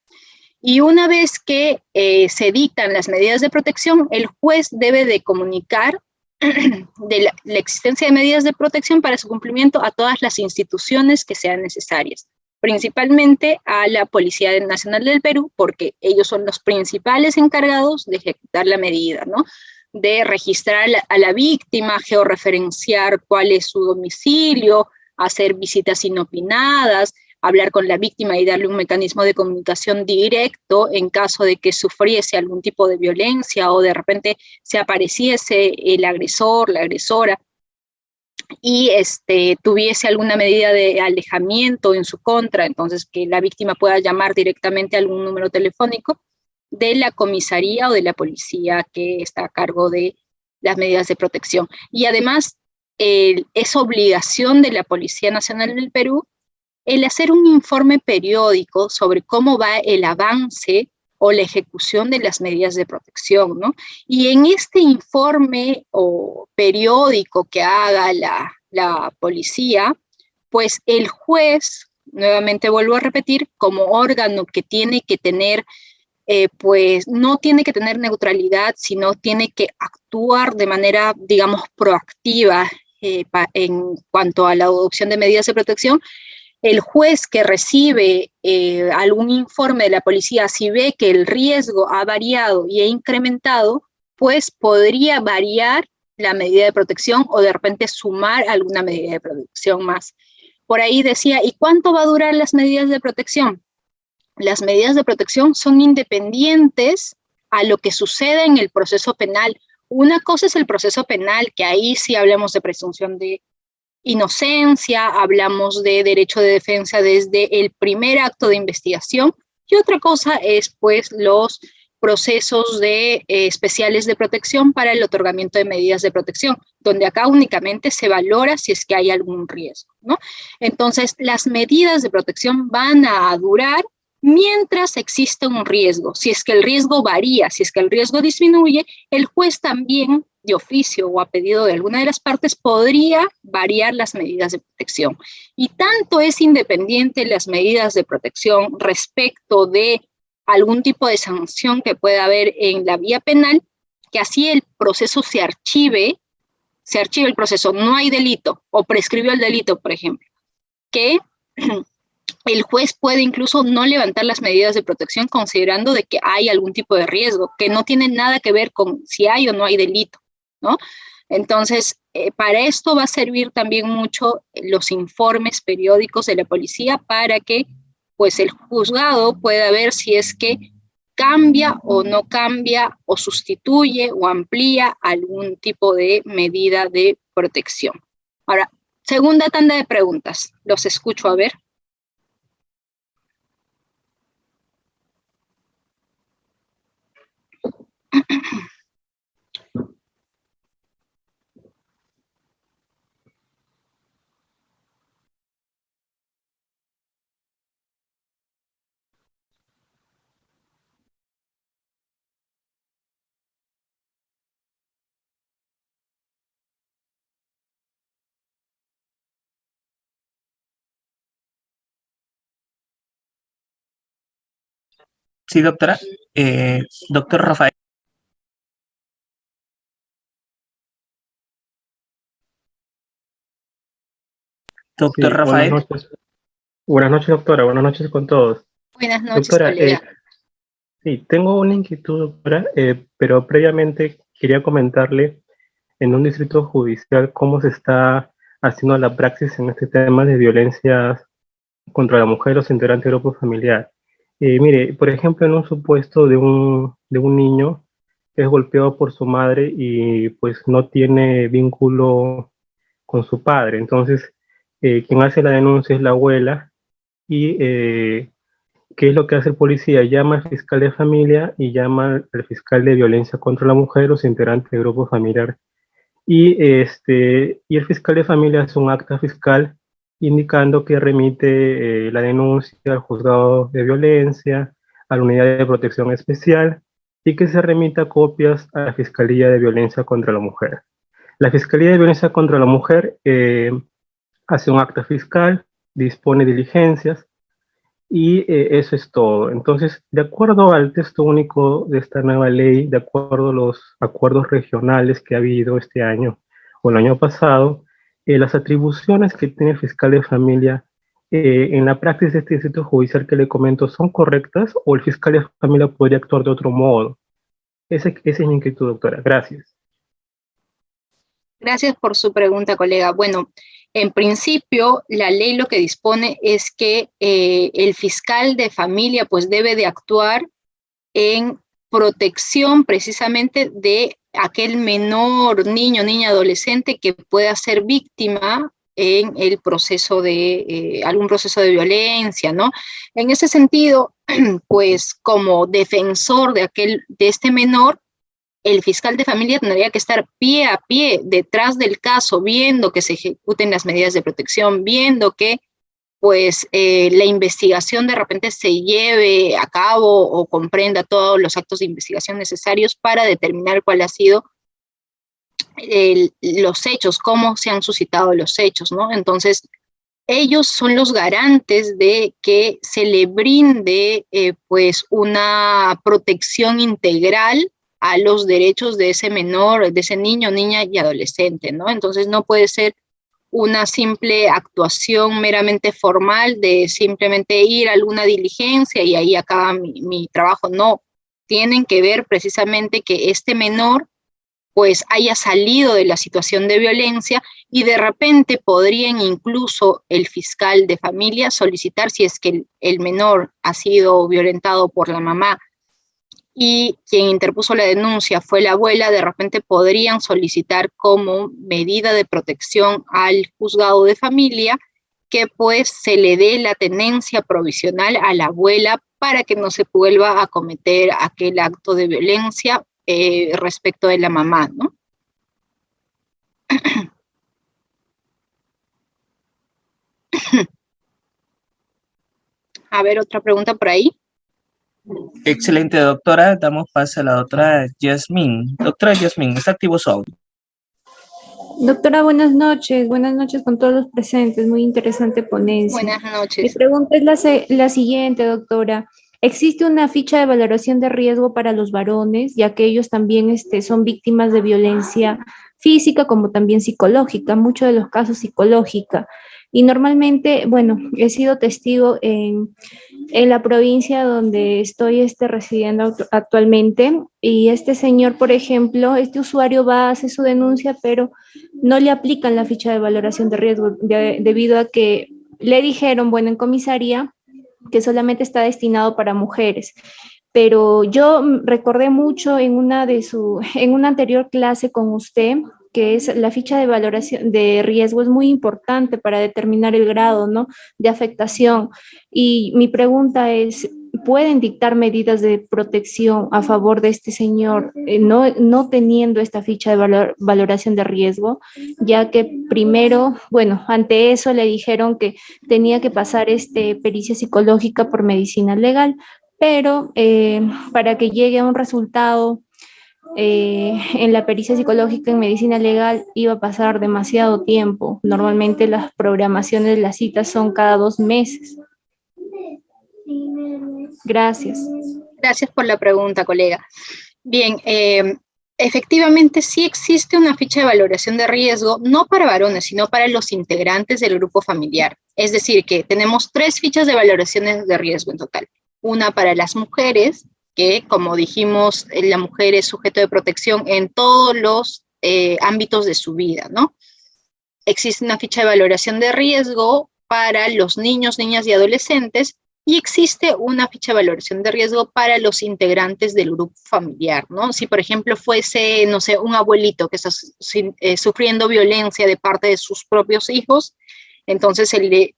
Y una vez que se dictan las medidas de protección, el juez debe de comunicar de la existencia de medidas de protección para su cumplimiento a todas las instituciones que sean necesarias, principalmente a la Policía Nacional del Perú, porque ellos son los principales encargados de ejecutar la medida, ¿no? De registrar a la víctima, georreferenciar cuál es su domicilio, hacer visitas inopinadas, hablar con la víctima y darle un mecanismo de comunicación directo en caso de que sufriese algún tipo de violencia o de repente se apareciese el agresor, la agresora y tuviese alguna medida de alejamiento en su contra, entonces que la víctima pueda llamar directamente a algún número telefónico de la comisaría o de la policía que está a cargo de las medidas de protección. Y además es obligación de la Policía Nacional del Perú el hacer un informe periódico sobre cómo va el avance o la ejecución de las medidas de protección, ¿no? Y en este informe o periódico que haga la policía, pues el juez, nuevamente vuelvo a repetir, como órgano que tiene que tener, pues no tiene que tener neutralidad, sino tiene que actuar de manera, digamos, proactiva en cuanto a la adopción de medidas de protección, El juez que recibe algún informe de la policía, si ve que el riesgo ha variado y ha incrementado, pues podría variar la medida de protección o de repente sumar alguna medida de protección más. Por ahí decía, ¿y cuánto va a durar las medidas de protección? Las medidas de protección son independientes a lo que sucede en el proceso penal. Una cosa es el proceso penal, que ahí sí hablamos de presunción de inocencia, hablamos de derecho de defensa desde el primer acto de investigación, y otra cosa es pues los procesos especiales de protección para el otorgamiento de medidas de protección, donde acá únicamente se valora si es que hay algún riesgo, ¿no? Entonces, las medidas de protección van a durar mientras exista un riesgo. Si es que el riesgo varía, si es que el riesgo disminuye, el juez también, de oficio o a pedido de alguna de las partes, podría variar las medidas de protección. Y tanto es independiente las medidas de protección respecto de algún tipo de sanción que pueda haber en la vía penal, que así el proceso se archive el proceso, no hay delito o prescribió el delito, por ejemplo, que el juez puede incluso no levantar las medidas de protección considerando de que hay algún tipo de riesgo, que no tiene nada que ver con si hay o no hay delito, ¿no? Entonces, para esto va a servir también mucho los informes periódicos de la policía para que pues el juzgado pueda ver si es que cambia o no cambia o sustituye o amplía algún tipo de medida de protección. Ahora, segunda tanda de preguntas. Los escucho, a ver. Sí, doctora. Doctor Rafael. Doctor Sí, Rafael. buenas noches. Buenas noches, doctora. Buenas noches con todos. Buenas noches, Doctora, colega. sí, tengo una inquietud, doctora, pero previamente quería comentarle en un distrito judicial cómo se está haciendo la praxis en este tema de violencias contra la mujer o los integrantes del grupo familiar. Mire, por ejemplo, en un supuesto de un niño que es golpeado por su madre y pues no tiene vínculo con su padre. Entonces, quien hace la denuncia es la abuela y ¿qué es lo que hace el policía? Llama al fiscal de familia y llama al fiscal de violencia contra la mujer o los integrantes del grupo familiar. Y el fiscal de familia hace un acta fiscal indicando que remite la denuncia al juzgado de violencia, a la unidad de protección especial y que se remita copias a la Fiscalía de Violencia contra la Mujer. La Fiscalía de Violencia contra la Mujer hace un acta fiscal, dispone diligencias y eso es todo. Entonces, de acuerdo al texto único de esta nueva ley, de acuerdo a los acuerdos regionales que ha habido este año o el año pasado, las atribuciones que tiene el fiscal de familia en la práctica de este distrito judicial que le comento son correctas o el fiscal de familia podría actuar de otro modo. Esa es mi inquietud, doctora. Gracias. Gracias por su pregunta, colega. Bueno, en principio, la ley lo que dispone es que el fiscal de familia pues debe de actuar en protección precisamente de aquel menor, niño, niña, adolescente que pueda ser víctima en el proceso de algún proceso de violencia, ¿no? En ese sentido, pues como defensor de este menor, el fiscal de familia tendría que estar pie a pie detrás del caso, viendo que se ejecuten las medidas de protección, viendo que pues la investigación de repente se lleve a cabo o comprenda todos los actos de investigación necesarios para determinar cuál ha sido los hechos, cómo se han suscitado los hechos, ¿no? Entonces, ellos son los garantes de que se le brinde pues una protección integral a los derechos de ese menor, de ese niño, niña y adolescente, ¿no? Entonces no puede ser una simple actuación meramente formal de simplemente ir a alguna diligencia y ahí acaba mi trabajo. No, tienen que ver precisamente que este menor pues haya salido de la situación de violencia y de repente podrían incluso el fiscal de familia solicitar, si es que el menor ha sido violentado por la mamá y quien interpuso la denuncia fue la abuela, de repente podrían solicitar como medida de protección al juzgado de familia que pues se le dé la tenencia provisional a la abuela para que no se vuelva a cometer aquel acto de violencia respecto de la mamá, ¿no? A ver, otra pregunta por ahí. Excelente, doctora. Damos paso a la doctora Yasmín. Doctora Yasmín, está activo su audio. Doctora, buenas noches con todos los presentes, muy interesante ponencia. Buenas Mi noches. pregunta es la siguiente, doctora. ¿Existe una ficha de valoración de riesgo para los varones, ya que ellos también son víctimas de violencia física como también psicológica, muchos de los casos psicológica? Y normalmente, bueno, he sido testigo en la provincia donde estoy residiendo actualmente, y este señor, por ejemplo, este usuario va a hacer su denuncia, pero no le aplican la ficha de valoración de riesgo debido a que le dijeron, bueno, en comisaría, que solamente está destinado para mujeres. Pero yo recordé mucho en una anterior clase con usted, que es la ficha de valoración de riesgo es muy importante para determinar el grado, ¿no?, de afectación. Y mi pregunta es, ¿pueden dictar medidas de protección a favor de este señor no teniendo esta ficha de valoración de riesgo? Ya que primero, bueno, ante eso le dijeron que tenía que pasar pericia psicológica por medicina legal, pero para que llegue a un resultado en la pericia psicológica en medicina legal iba a pasar demasiado tiempo. Normalmente las programaciones de las citas son cada 2 meses. Gracias. Gracias por la pregunta, colega. Bien, efectivamente sí existe una ficha de valoración de riesgo, no para varones, sino para los integrantes del grupo familiar. Es decir, que tenemos 3 fichas de valoraciones de riesgo en total. Una para las mujeres, que como dijimos, la mujer es sujeto de protección en todos los ámbitos de su vida, ¿no? Existe una ficha de valoración de riesgo para los niños, niñas y adolescentes, y existe una ficha de valoración de riesgo para los integrantes del grupo familiar, ¿no? Si, por ejemplo, fuese, no sé, un abuelito que está sufriendo violencia de parte de sus propios hijos, entonces se le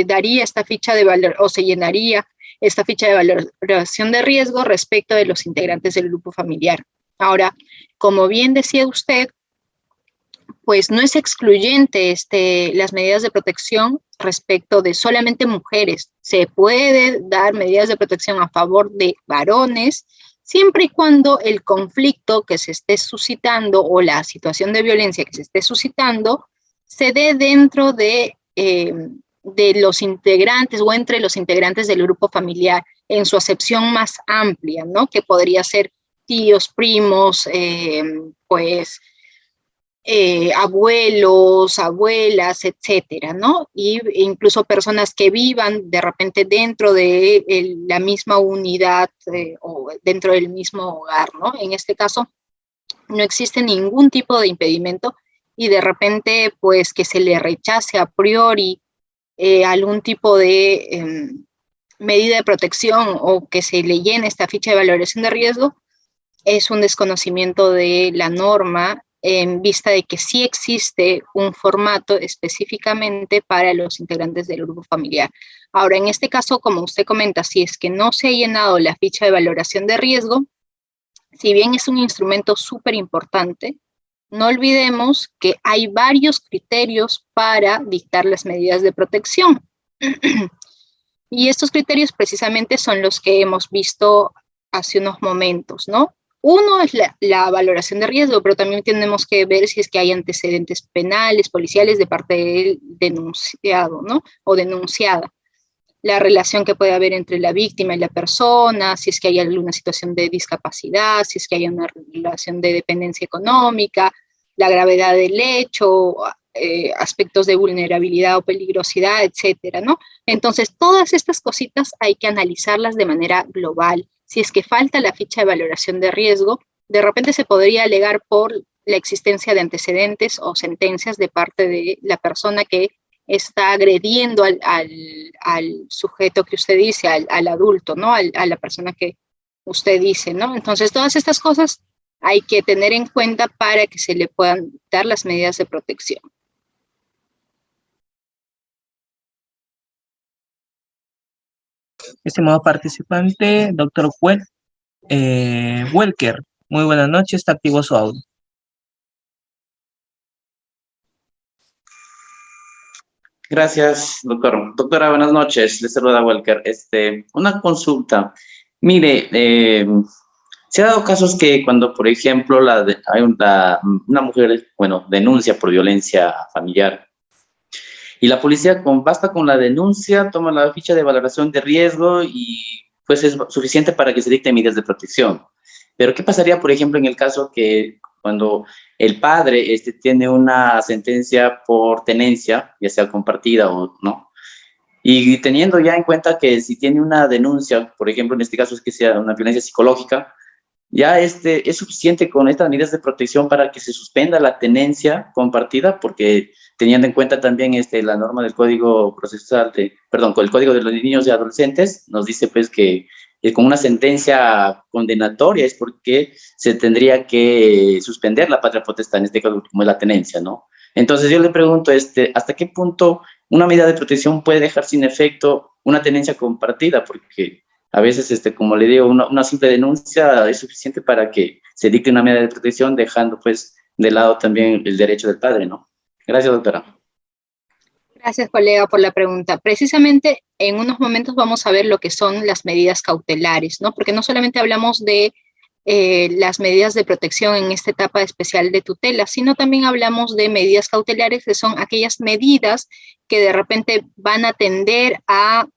daría esta ficha de valor, o se llenaría esta ficha de valoración de riesgo respecto de los integrantes del grupo familiar. Ahora, como bien decía usted, pues no es excluyente las medidas de protección respecto de solamente mujeres. Se puede dar medidas de protección a favor de varones, siempre y cuando el conflicto que se esté suscitando o la situación de violencia que se esté suscitando se dé dentro de los integrantes o entre los integrantes del grupo familiar en su acepción más amplia, ¿no? Que podría ser tíos, primos, abuelos, abuelas, etcétera, ¿no? Y incluso personas que vivan de repente dentro de la misma unidad o dentro del mismo hogar, ¿no? En este caso, no existe ningún tipo de impedimento y de repente, pues, que se le rechace a priori algún tipo de medida de protección o que se le llene esta ficha de valoración de riesgo, es un desconocimiento de la norma en vista de que sí existe un formato específicamente para los integrantes del grupo familiar. Ahora, en este caso, como usted comenta, si es que no se ha llenado la ficha de valoración de riesgo, si bien es un instrumento súper importante, no olvidemos que hay varios criterios para dictar las medidas de protección. Y estos criterios precisamente son los que hemos visto hace unos momentos, ¿no? Uno es la valoración de riesgo, pero también tenemos que ver si es que hay antecedentes penales, policiales de parte del denunciado, ¿no? O denunciada. La relación que puede haber entre la víctima y la persona, si es que hay alguna situación de discapacidad, si es que hay una relación de dependencia económica, la gravedad del hecho, aspectos de vulnerabilidad o peligrosidad, etcétera, ¿no? Entonces, todas estas cositas hay que analizarlas de manera global. Si es que falta la ficha de valoración de riesgo, de repente se podría alegar por la existencia de antecedentes o sentencias de parte de la persona que está agrediendo al sujeto que usted dice, al adulto, ¿no? A la persona que usted dice, ¿no? Entonces, todas estas cosas hay que tener en cuenta para que se le puedan dar las medidas de protección. Estimado participante, doctor Welker, muy buenas noches, está activo su audio. Gracias, doctor. Doctora, buenas noches. Les saluda Walker. Una consulta. Mire, se ha dado casos que cuando, por ejemplo, una mujer, bueno, denuncia por violencia familiar y la policía, basta con la denuncia, toma la ficha de valoración de riesgo y pues es suficiente para que se dicten medidas de protección. Pero ¿qué pasaría, por ejemplo, en el caso que cuando el padre tiene una sentencia por tenencia, ya sea compartida o no, y teniendo ya en cuenta que si tiene una denuncia, por ejemplo, en este caso es que sea una violencia psicológica, ya es suficiente con estas medidas de protección para que se suspenda la tenencia compartida, porque teniendo en cuenta también la norma del Código Procesal, con el Código de los Niños y Adolescentes, nos dice pues que con una sentencia condenatoria es porque se tendría que suspender la patria potestad, en este caso como es la tenencia, ¿no? Entonces yo le pregunto, ¿hasta qué punto una medida de protección puede dejar sin efecto una tenencia compartida? Porque a veces, como le digo, una simple denuncia es suficiente para que se dicte una medida de protección, dejando pues de lado también el derecho del padre, ¿no? Gracias, doctora. Gracias, colega, por la pregunta. Precisamente en unos momentos vamos a ver lo que son las medidas cautelares, ¿no? Porque no solamente hablamos de las medidas de protección en esta etapa especial de tutela, sino también hablamos de medidas cautelares, que son aquellas medidas que de repente van a tender a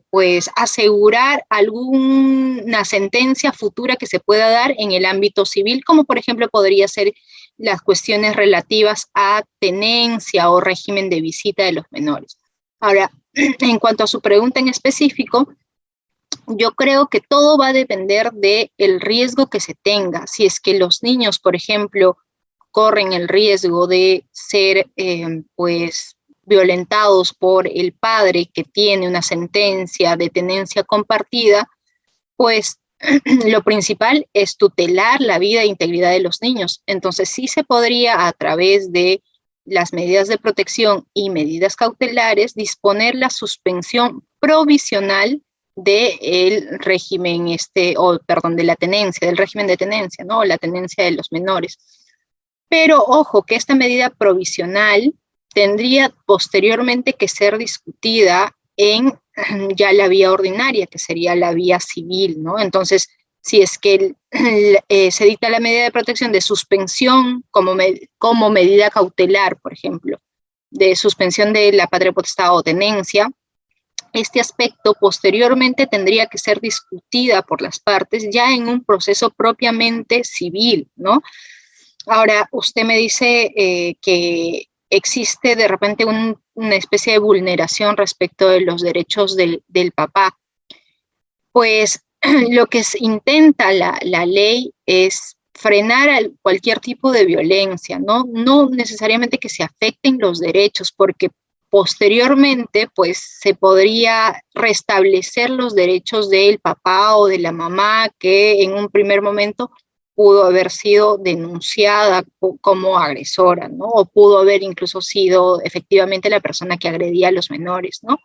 pues asegurar alguna sentencia futura que se pueda dar en el ámbito civil, como por ejemplo podría ser las cuestiones relativas a tenencia o régimen de visita de los menores. Ahora, en cuanto a su pregunta en específico, yo creo que todo va a depender del riesgo que se tenga. Si es que los niños, por ejemplo, corren el riesgo de ser pues violentados por el padre que tiene una sentencia de tenencia compartida, pues lo principal es tutelar la vida e integridad de los niños. Entonces sí se podría, a través de las medidas de protección y medidas cautelares, disponer la suspensión provisional del régimen, de la tenencia, del régimen de tenencia, ¿no? La tenencia de los menores. Pero ojo, que esta medida provisional tendría posteriormente que ser discutida en ya la vía ordinaria, que sería la vía civil, ¿no? Entonces, si es que se dicta la medida de protección de suspensión como medida cautelar, por ejemplo, de suspensión de la patria potestad o tenencia, este aspecto posteriormente tendría que ser discutida por las partes ya en un proceso propiamente civil, ¿no? Ahora, usted me dice que existe de repente una especie de vulneración respecto de los derechos del papá. Pues lo que intenta la ley es frenar cualquier tipo de violencia, ¿no? No necesariamente que se afecten los derechos, porque posteriormente, pues, se podría restablecer los derechos del papá o de la mamá que en un primer momento pudo haber sido denunciada como agresora, ¿no? O pudo haber incluso sido efectivamente la persona que agredía a los menores, ¿no?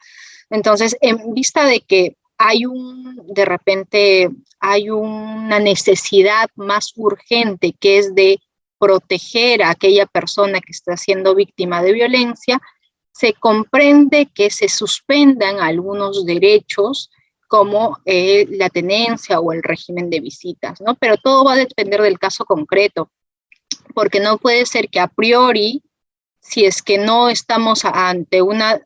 Entonces, en vista de que de repente hay una necesidad más urgente, que es de proteger a aquella persona que está siendo víctima de violencia, se comprende que se suspendan algunos derechos como la tenencia o el régimen de visitas, ¿no? Pero todo va a depender del caso concreto, porque no puede ser que a priori, si es que no estamos ante una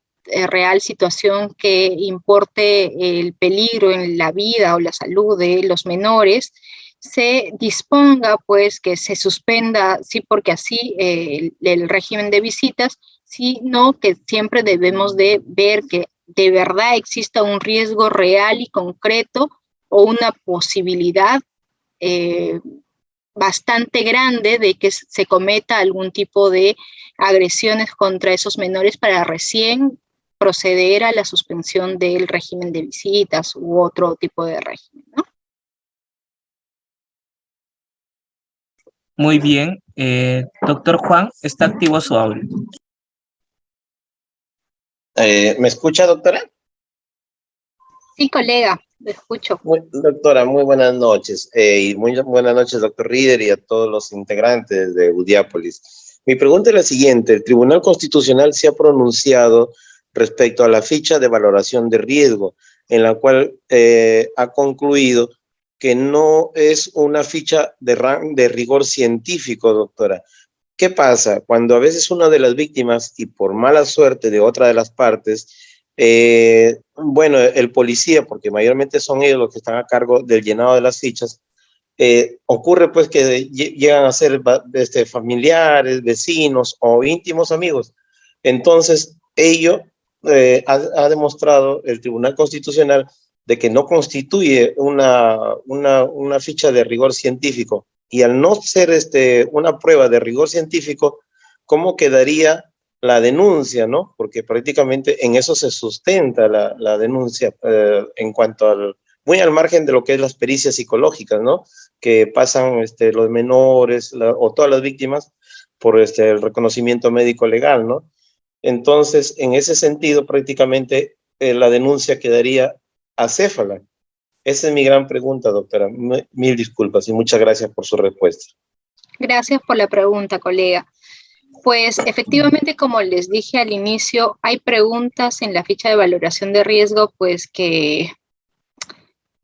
real situación que importe el peligro en la vida o la salud de los menores, se disponga pues que se suspenda, sí, porque así el régimen de visitas, sino que siempre debemos de ver que de verdad exista un riesgo real y concreto o una posibilidad bastante grande de que se cometa algún tipo de agresiones contra esos menores para recién proceder a la suspensión del régimen de visitas u otro tipo de régimen, ¿no? Muy bien. Doctor Juan, está activo su audio. ¿Me escucha, doctora? Sí, colega, lo escucho. Doctora, muy buenas noches. Y muy buenas noches, doctor Rieder, y a todos los integrantes de Udiápolis. Mi pregunta es la siguiente. El Tribunal Constitucional se ha pronunciado respecto a la ficha de valoración de riesgo, en la cual ha concluido que no es una ficha de rigor científico, doctora. ¿Qué pasa? Cuando a veces una de las víctimas, y por mala suerte de otra de las partes, bueno, el policía, porque mayormente son ellos los que están a cargo del llenado de las fichas, ocurre pues que llegan a ser familiares, vecinos o íntimos amigos. Entonces, ello ha demostrado el Tribunal Constitucional de que no constituye una ficha de rigor científico. Y al no ser una prueba de rigor científico, ¿cómo quedaría la denuncia, no? Porque prácticamente en eso se sustenta la denuncia en cuanto muy al margen de lo que es las pericias psicológicas, ¿no? Que pasan los menores o todas las víctimas por el reconocimiento médico legal, ¿no? Entonces, en ese sentido, prácticamente la denuncia quedaría acéfala. Esa es mi gran pregunta, doctora. Mil disculpas y muchas gracias por su respuesta. Gracias por la pregunta, colega. Pues efectivamente, como les dije al inicio, hay preguntas en la ficha de valoración de riesgo, pues que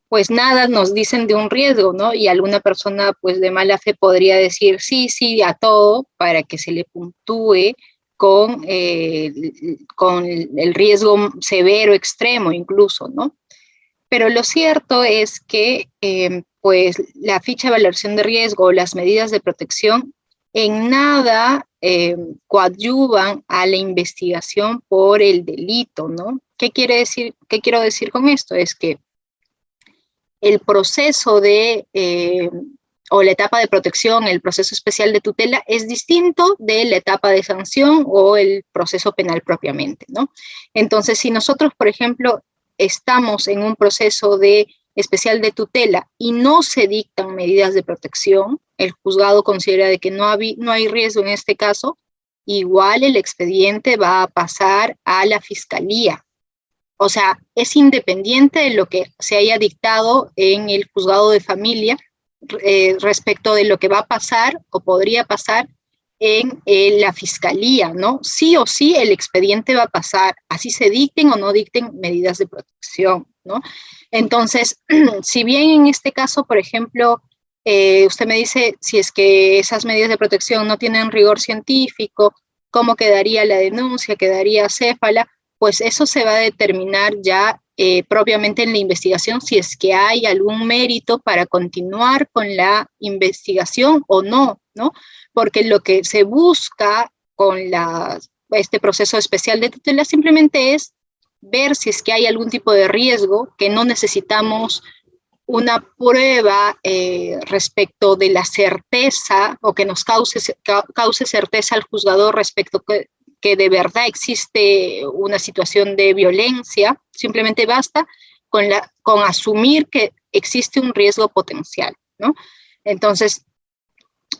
pues nada nos dicen de un riesgo, ¿no? Y alguna persona pues de mala fe podría decir sí, sí, a todo para que se le puntúe con el riesgo severo, extremo incluso, ¿no? Pero lo cierto es que pues la ficha de valoración de riesgo o las medidas de protección en nada coadyuvan a la investigación por el delito, ¿no? ¿Qué quiero decir con esto? Es que el proceso o la etapa de protección, el proceso especial de tutela, es distinto de la etapa de sanción o el proceso penal propiamente, ¿no? Entonces, si nosotros, por ejemplo, estamos en un proceso especial de tutela y no se dictan medidas de protección, el juzgado considera de que no hay riesgo en este caso, igual el expediente va a pasar a la fiscalía. O sea, es independiente de lo que se haya dictado en el juzgado de familia respecto de lo que va a pasar o podría pasar en la fiscalía, ¿no? Sí o sí el expediente va a pasar, así se dicten o no dicten medidas de protección, ¿no? Entonces, si bien en este caso, por ejemplo, usted me dice si es que esas medidas de protección no tienen rigor científico, ¿cómo quedaría la denuncia? ¿Quedaría acéfala? Pues eso se va a determinar ya propiamente en la investigación si es que hay algún mérito para continuar con la investigación o no, ¿no? Porque lo que se busca con este proceso especial de tutela simplemente es ver si es que hay algún tipo de riesgo, que no necesitamos una prueba respecto de la certeza o que nos cause certeza al juzgador respecto que de verdad existe una situación de violencia. Simplemente basta con asumir que existe un riesgo potencial, ¿no? Entonces,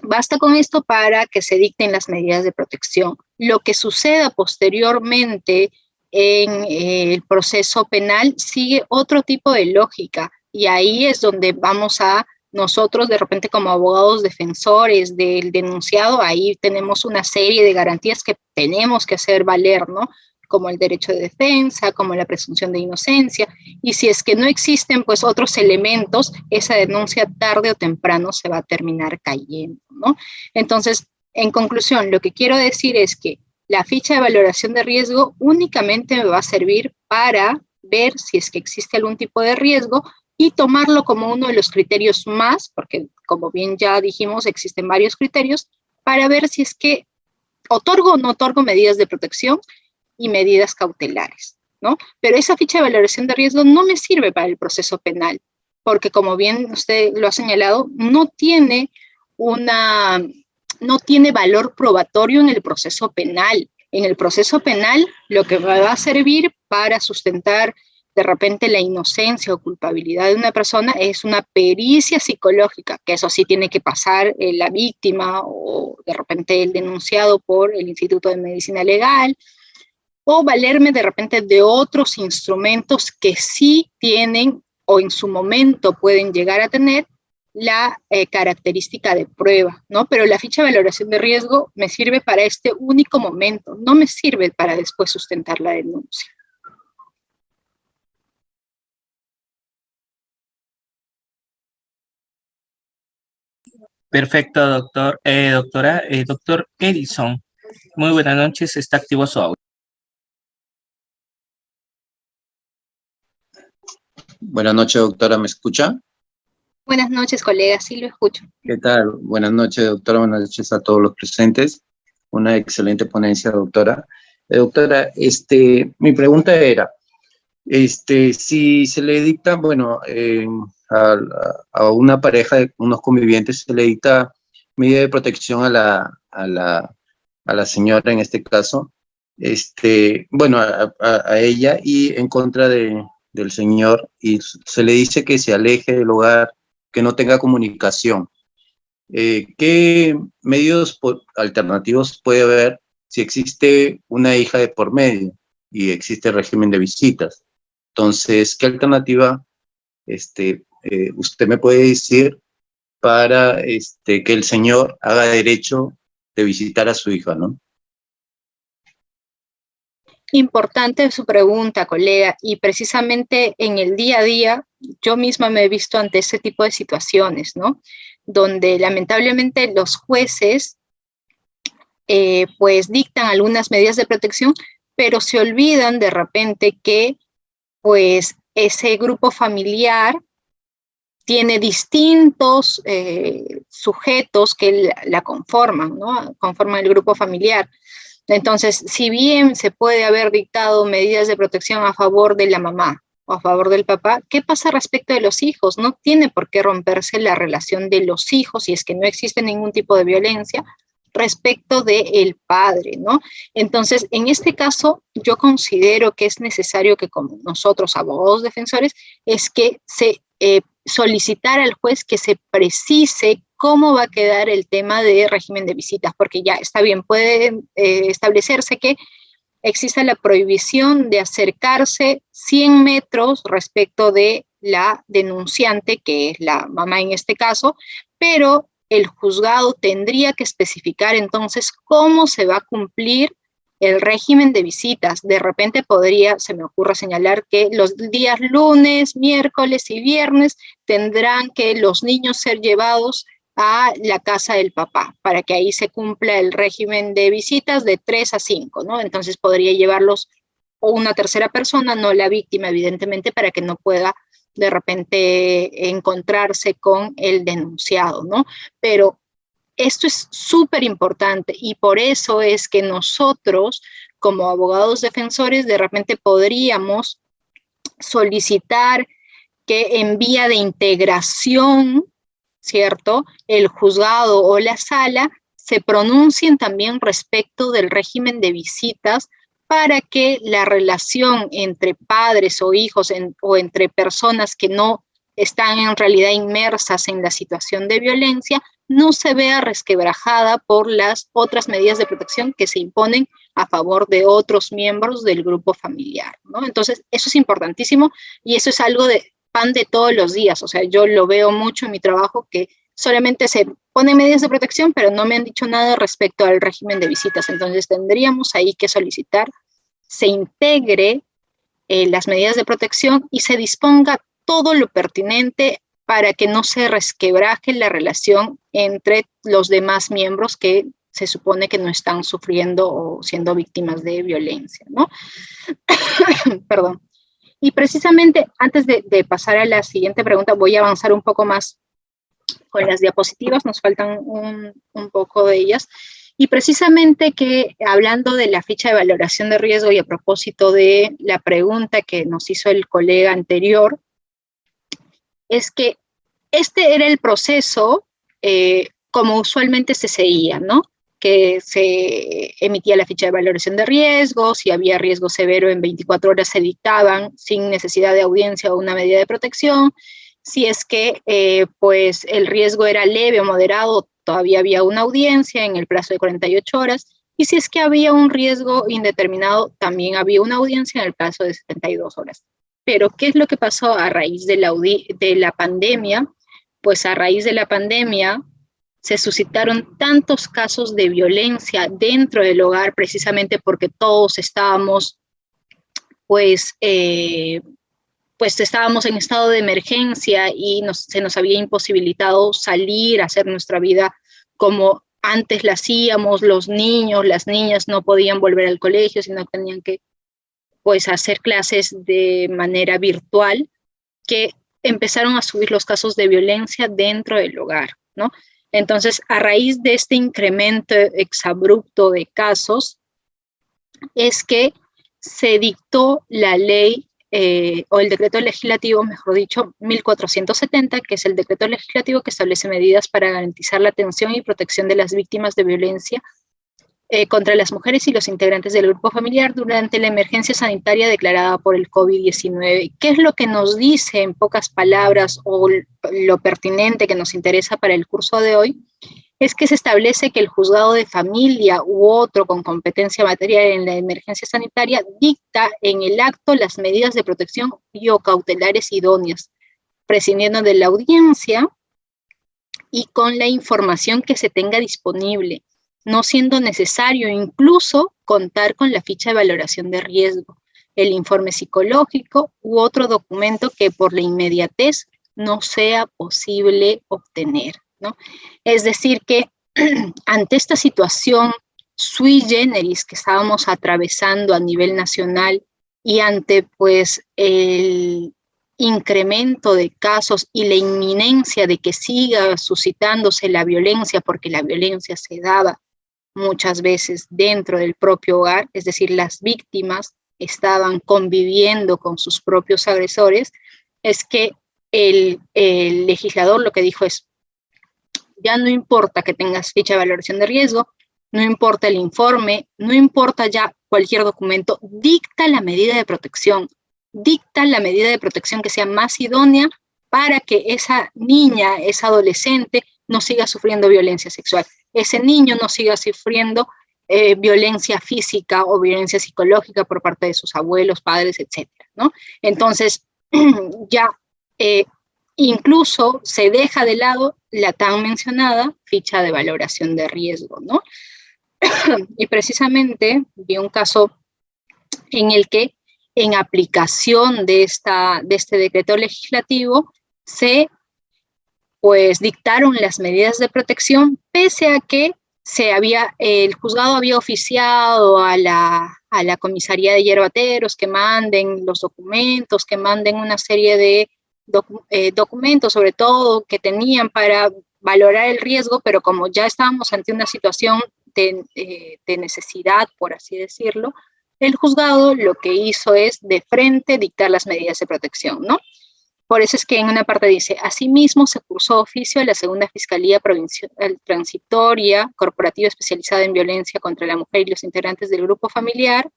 basta con esto para que se dicten las medidas de protección. Lo que suceda posteriormente en el proceso penal sigue otro tipo de lógica, y ahí es donde vamos a nosotros de repente como abogados defensores del denunciado, ahí tenemos una serie de garantías que tenemos que hacer valer, ¿no? Como el derecho de defensa, como la presunción de inocencia, y si es que no existen pues otros elementos, esa denuncia tarde o temprano se va a terminar cayendo, ¿no? Entonces, en conclusión, lo que quiero decir es que la ficha de valoración de riesgo únicamente me va a servir para ver si es que existe algún tipo de riesgo, y tomarlo como uno de los criterios más, porque como bien ya dijimos, existen varios criterios, para ver si es que otorgo o no otorgo medidas de protección y medidas cautelares, ¿no? Pero esa ficha de valoración de riesgo no me sirve para el proceso penal, porque como bien usted lo ha señalado, no tiene valor probatorio en el proceso penal. En el proceso penal, lo que me va a servir para sustentar de repente la inocencia o culpabilidad de una persona es una pericia psicológica, que eso sí tiene que pasar la víctima o de repente el denunciado por el Instituto de Medicina Legal, o valerme de repente de otros instrumentos que sí tienen o en su momento pueden llegar a tener la característica de prueba, ¿no? Pero la ficha de valoración de riesgo me sirve para este único momento, no me sirve para después sustentar la denuncia. Perfecto, doctor. Doctor Edison, muy buenas noches, está activo su audio. Buenas noches, doctora, ¿me escucha? Buenas noches, colega, sí lo escucho. ¿Qué tal? Buenas noches, doctora, buenas noches a todos los presentes. Una excelente ponencia, doctora. Doctora, mi pregunta era, si se le dicta, bueno, a una pareja de unos convivientes se le dicta medida de protección a la señora en este caso, bueno, a ella y en contra del señor, y se le dice que se aleje del hogar, que no tenga comunicación. ¿Qué medios alternativos puede haber si existe una hija de por medio y existe régimen de visitas? Entonces, ¿qué alternativa usted me puede decir para que el señor haga derecho de visitar a su hija, ¿no? Importante su pregunta, colega, y precisamente en el día a día yo misma me he visto ante ese tipo de situaciones, ¿no? Donde lamentablemente los jueces pues dictan algunas medidas de protección, pero se olvidan de repente que pues ese grupo familiar tiene distintos sujetos que la conforman, ¿no? Conforman el grupo familiar. Entonces, si bien se puede haber dictado medidas de protección a favor de la mamá o a favor del papá, ¿qué pasa respecto de los hijos? No tiene por qué romperse la relación de los hijos si es que no existe ningún tipo de violencia respecto del padre, ¿no? Entonces, en este caso, yo considero que es necesario que como nosotros, abogados defensores, es que se solicitar al juez que se precise cómo va a quedar el tema de régimen de visitas, porque ya está bien, puede establecerse que exista la prohibición de acercarse 100 metros respecto de la denunciante, que es la mamá en este caso, pero el juzgado tendría que especificar entonces cómo se va a cumplir el régimen de visitas. De repente se me ocurre señalar que los días lunes, miércoles y viernes tendrán que los niños ser llevados a la casa del papá, para que ahí se cumpla el régimen de visitas de 3 a 5, ¿no? Entonces podría llevarlos o una tercera persona, no la víctima, evidentemente, para que no pueda de repente encontrarse con el denunciado, ¿no? Pero esto es súper importante y por eso es que nosotros, como abogados defensores, de repente podríamos solicitar que en vía de integración, ¿cierto?, el juzgado o la sala se pronuncien también respecto del régimen de visitas para que la relación entre padres o hijos o entre personas que no están en realidad inmersas en la situación de violencia no se vea resquebrajada por las otras medidas de protección que se imponen a favor de otros miembros del grupo familiar, ¿no? Entonces, eso es importantísimo y eso es algo de pan de todos los días. O sea, yo lo veo mucho en mi trabajo que solamente se ponen medidas de protección, pero no me han dicho nada respecto al régimen de visitas. Entonces, tendríamos ahí que solicitar se integre las medidas de protección y se disponga todo lo pertinente para que no se resquebraje la relación entre los demás miembros que se supone que no están sufriendo o siendo víctimas de violencia, ¿no? Perdón. Y precisamente antes de pasar a la siguiente pregunta, voy a avanzar un poco más con las diapositivas, nos faltan un poco de ellas. Y precisamente que hablando de la ficha de valoración de riesgo y a propósito de la pregunta que nos hizo el colega anterior, es que este era el proceso como usualmente se seguía, ¿no? Que se emitía la ficha de valoración de riesgo, si había riesgo severo en 24 horas se dictaban sin necesidad de audiencia o una medida de protección, si es que pues el riesgo era leve o moderado, todavía había una audiencia en el plazo de 48 horas, y si es que había un riesgo indeterminado, también había una audiencia en el plazo de 72 horas. Pero, ¿qué es lo que pasó a raíz de la pandemia? Pues a raíz de la pandemia se suscitaron tantos casos de violencia dentro del hogar, precisamente porque todos estábamos, pues estábamos en estado de emergencia y se nos había imposibilitado salir a hacer nuestra vida como antes la hacíamos. Los niños, las niñas no podían volver al colegio, sino tenían que pues hacer clases de manera virtual, que empezaron a subir los casos de violencia dentro del hogar, ¿no? Entonces, a raíz de este incremento exabrupto de casos, es que se dictó la ley, o el decreto legislativo, mejor dicho, 1470, que es el decreto legislativo que establece medidas para garantizar la atención y protección de las víctimas de violencia contra las mujeres y los integrantes del grupo familiar durante la emergencia sanitaria declarada por el COVID-19. ¿Qué es lo que nos dice en pocas palabras o lo pertinente que nos interesa para el curso de hoy? Es que se establece que el juzgado de familia u otro con competencia material en la emergencia sanitaria dicta en el acto las medidas de protección biocautelares idóneas, prescindiendo de la audiencia y con la información que se tenga disponible, no siendo necesario incluso contar con la ficha de valoración de riesgo, el informe psicológico u otro documento que por la inmediatez no sea posible obtener, ¿no? Es decir que ante esta situación sui generis que estábamos atravesando a nivel nacional y ante pues el incremento de casos y la inminencia de que siga suscitándose la violencia, porque la violencia se daba muchas veces dentro del propio hogar, es decir, las víctimas estaban conviviendo con sus propios agresores, es que el legislador lo que dijo es, ya no importa que tengas ficha de valoración de riesgo, no importa el informe, no importa ya cualquier documento, dicta la medida de protección que sea más idónea para que esa niña, esa adolescente, no siga sufriendo violencia sexual. Ese niño no siga sufriendo violencia física o violencia psicológica por parte de sus abuelos, padres, etcétera, ¿no? Entonces, ya incluso se deja de lado la tan mencionada ficha de valoración de riesgo, ¿no? Y precisamente vi un caso en el que en aplicación de este decreto legislativo se pues dictaron las medidas de protección, pese a que el juzgado había oficiado a la comisaría de yerbateros que manden los documentos, que manden una serie de documentos, sobre todo, que tenían para valorar el riesgo, pero como ya estábamos ante una situación de necesidad, por así decirlo, el juzgado lo que hizo es de frente dictar las medidas de protección, ¿no? Por eso es que en una parte dice, asimismo se cursó oficio a la Segunda Fiscalía Provincial Transitoria Corporativa Especializada en Violencia contra la Mujer y los integrantes del grupo familiar,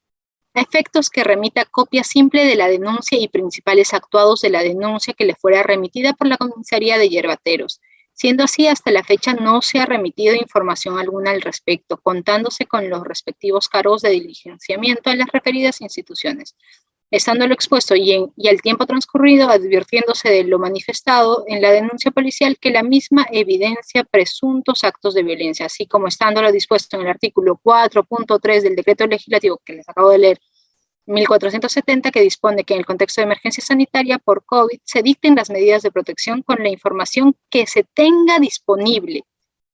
a efectos que remita copia simple de la denuncia y principales actuados de la denuncia que le fuera remitida por la comisaría de Yerbateros. Siendo así, hasta la fecha no se ha remitido información alguna al respecto, contándose con los respectivos cargos de diligenciamiento en las referidas instituciones. Estando lo expuesto y al tiempo transcurrido, advirtiéndose de lo manifestado en la denuncia policial que la misma evidencia presuntos actos de violencia, así como estando lo dispuesto en el artículo 4.3 del decreto legislativo que les acabo de leer, 1470, que dispone que en el contexto de emergencia sanitaria por COVID se dicten las medidas de protección con la información que se tenga disponible,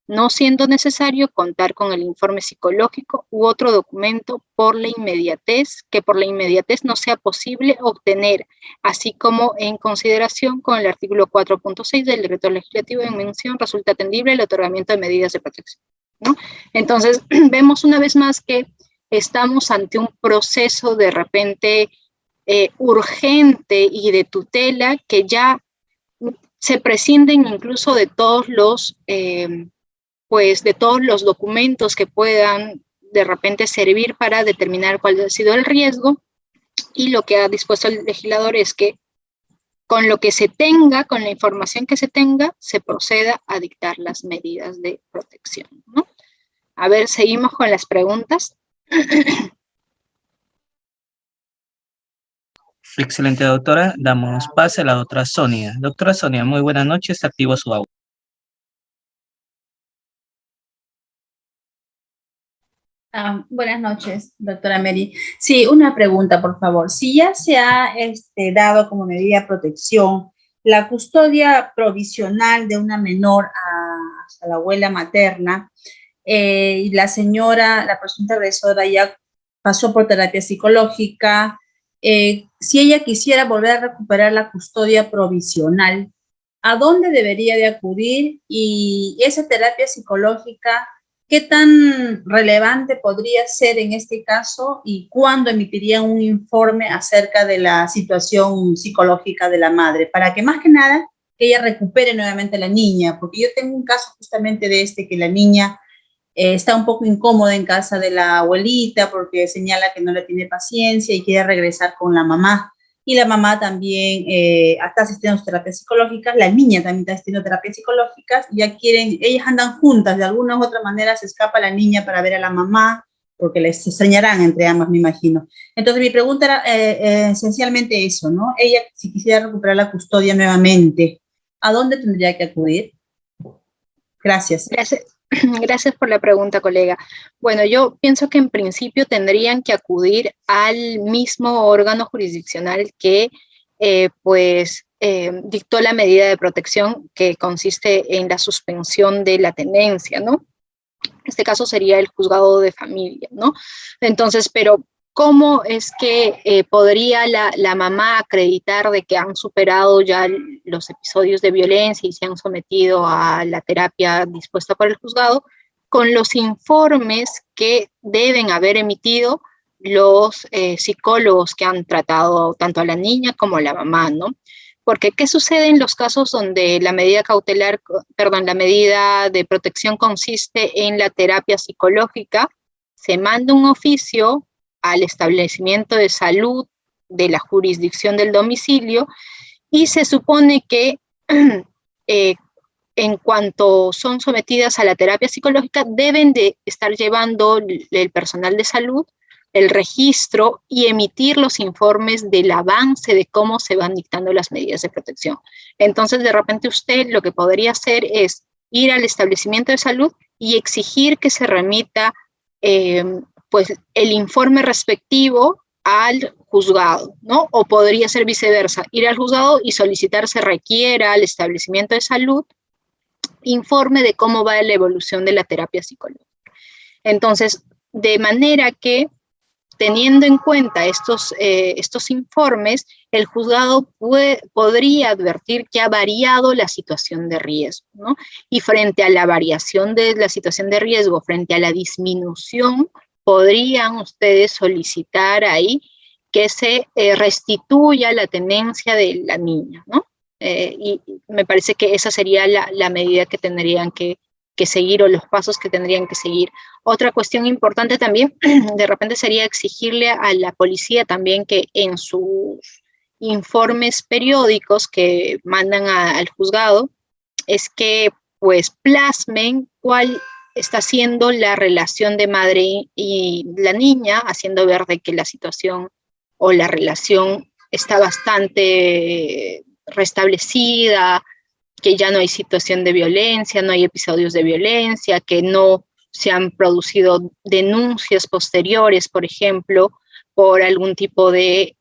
no siendo necesario contar con el informe psicológico u otro documento que por la inmediatez no sea posible obtener, así como en consideración con el artículo 4.6 del decreto legislativo en mención resulta atendible el otorgamiento de medidas de protección, ¿no? Entonces, vemos una vez más que estamos ante un proceso de repente urgente y de tutela que ya se prescinden incluso de todos los documentos que puedan de repente servir para determinar cuál ha sido el riesgo, y lo que ha dispuesto el legislador es que con lo que se tenga, con la información que se tenga, se proceda a dictar las medidas de protección, ¿no? A ver, seguimos con las preguntas. Excelente, doctora. Damos pase a la doctora Sonia. Doctora Sonia, muy buenas noches. Activo su audio. Buenas noches, doctora Mary. Sí, una pregunta, por favor. Si ya se ha dado como medida de protección la custodia provisional de una menor a la abuela materna, y la señora, la presunta agresora, ya pasó por terapia psicológica, si ella quisiera volver a recuperar la custodia provisional, ¿a dónde debería de acudir? Y esa terapia psicológica, ¿qué tan relevante podría ser en este caso y cuándo emitirían un informe acerca de la situación psicológica de la madre? Para que más que nada que ella recupere nuevamente a la niña, porque yo tengo un caso justamente de que la niña está un poco incómoda en casa de la abuelita porque señala que no le tiene paciencia y quiere regresar con la mamá. Y la mamá también está asistiendo a terapias psicológicas, la niña también está asistiendo a terapias psicológicas, ya quieren, ellas andan juntas, de alguna u otra manera se escapa la niña para ver a la mamá, porque les extrañarán entre ambas, me imagino. Entonces mi pregunta era esencialmente eso, ¿no? Ella, si quisiera recuperar la custodia nuevamente, ¿a dónde tendría que acudir? Gracias. Gracias por la pregunta, colega. Bueno, yo pienso que en principio tendrían que acudir al mismo órgano jurisdiccional que dictó la medida de protección, que consiste en la suspensión de la tenencia, ¿no? En este caso sería el juzgado de familia, ¿no? Entonces, pero ¿cómo es que podría la mamá acreditar de que han superado ya los episodios de violencia y se han sometido a la terapia dispuesta por el juzgado? Con los informes que deben haber emitido los psicólogos que han tratado tanto a la niña como a la mamá, ¿no? Porque ¿qué sucede en los casos donde la medida la medida de protección consiste en la terapia psicológica? Se manda un oficio al establecimiento de salud de la jurisdicción del domicilio y se supone que en cuanto son sometidas a la terapia psicológica deben de estar llevando el personal de salud el registro y emitir los informes del avance de cómo se van dictando las medidas de protección. Entonces, de repente usted lo que podría hacer es ir al establecimiento de salud y exigir que se remita el informe respectivo al juzgado, ¿no? O podría ser viceversa, ir al juzgado y solicitar se requiera al establecimiento de salud informe de cómo va la evolución de la terapia psicológica. Entonces, de manera que, teniendo en cuenta estos informes, el juzgado podría advertir que ha variado la situación de riesgo, ¿no? Y frente a la variación de la situación de riesgo, frente a la disminución, podrían ustedes solicitar ahí que se restituya la tenencia de la niña, ¿no? Y me parece que esa sería la medida que tendrían que seguir, o los pasos que tendrían que seguir. Otra cuestión importante también, de repente, sería exigirle a la policía también que en sus informes periódicos que mandan al juzgado, es que pues plasmen cuál está siendo la relación de madre y la niña, haciendo ver de que la situación o la relación está bastante restablecida, que ya no hay situación de violencia, no hay episodios de violencia, que no se han producido denuncias posteriores, por ejemplo, por algún tipo de,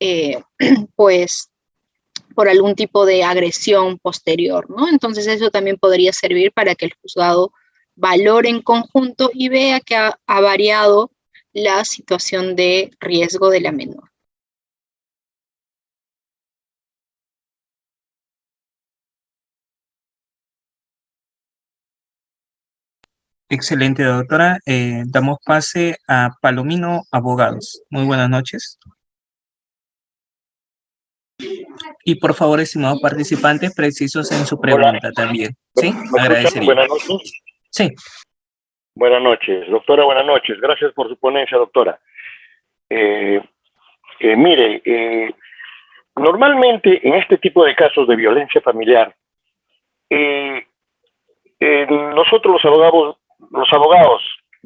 por algún tipo de agresión posterior, ¿no? Entonces eso también podría servir para que el juzgado valore en conjunto y vea que ha variado la situación de riesgo de la menor. Excelente, doctora. Damos pase a Palomino Abogados. Muy buenas noches. Y por favor, estimados participantes, precisos en su pregunta también. ¿Sí? Agradecería. Buenas noches. Sí. Buenas noches, doctora, buenas noches. Gracias por su ponencia, doctora. Mire, normalmente en este tipo de casos de violencia familiar, nosotros los abogados,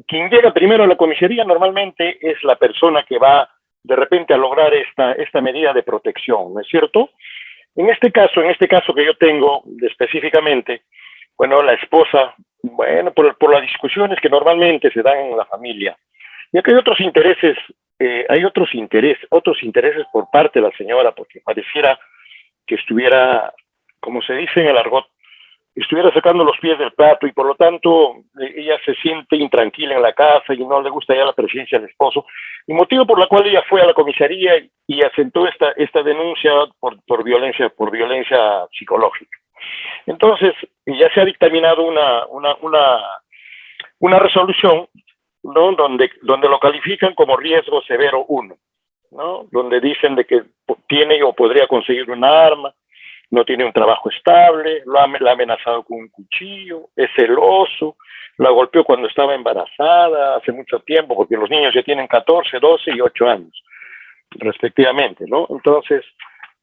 quien llega primero a la comisaría normalmente es la persona que va de repente a lograr esta medida de protección, ¿no es cierto? En este caso que yo tengo específicamente, bueno, la esposa, bueno, por las discusiones que normalmente se dan en la familia, ya que hay otros intereses por parte de la señora, porque pareciera que estuviera, como se dice en el argot, estuviera sacando los pies del plato y por lo tanto ella se siente intranquila en la casa y no le gusta ya la presencia del esposo, y motivo por la cual ella fue a la comisaría y asentó esta denuncia por violencia psicológica. Entonces ya se ha dictaminado una resolución, ¿no? donde lo califican como riesgo severo 1, ¿no? Donde dicen de que tiene o podría conseguir un arma, no tiene un trabajo estable, la ha amenazado con un cuchillo, es celoso, la golpeó cuando estaba embarazada hace mucho tiempo, porque los niños ya tienen 14, 12 y 8 años, respectivamente, ¿no? Entonces,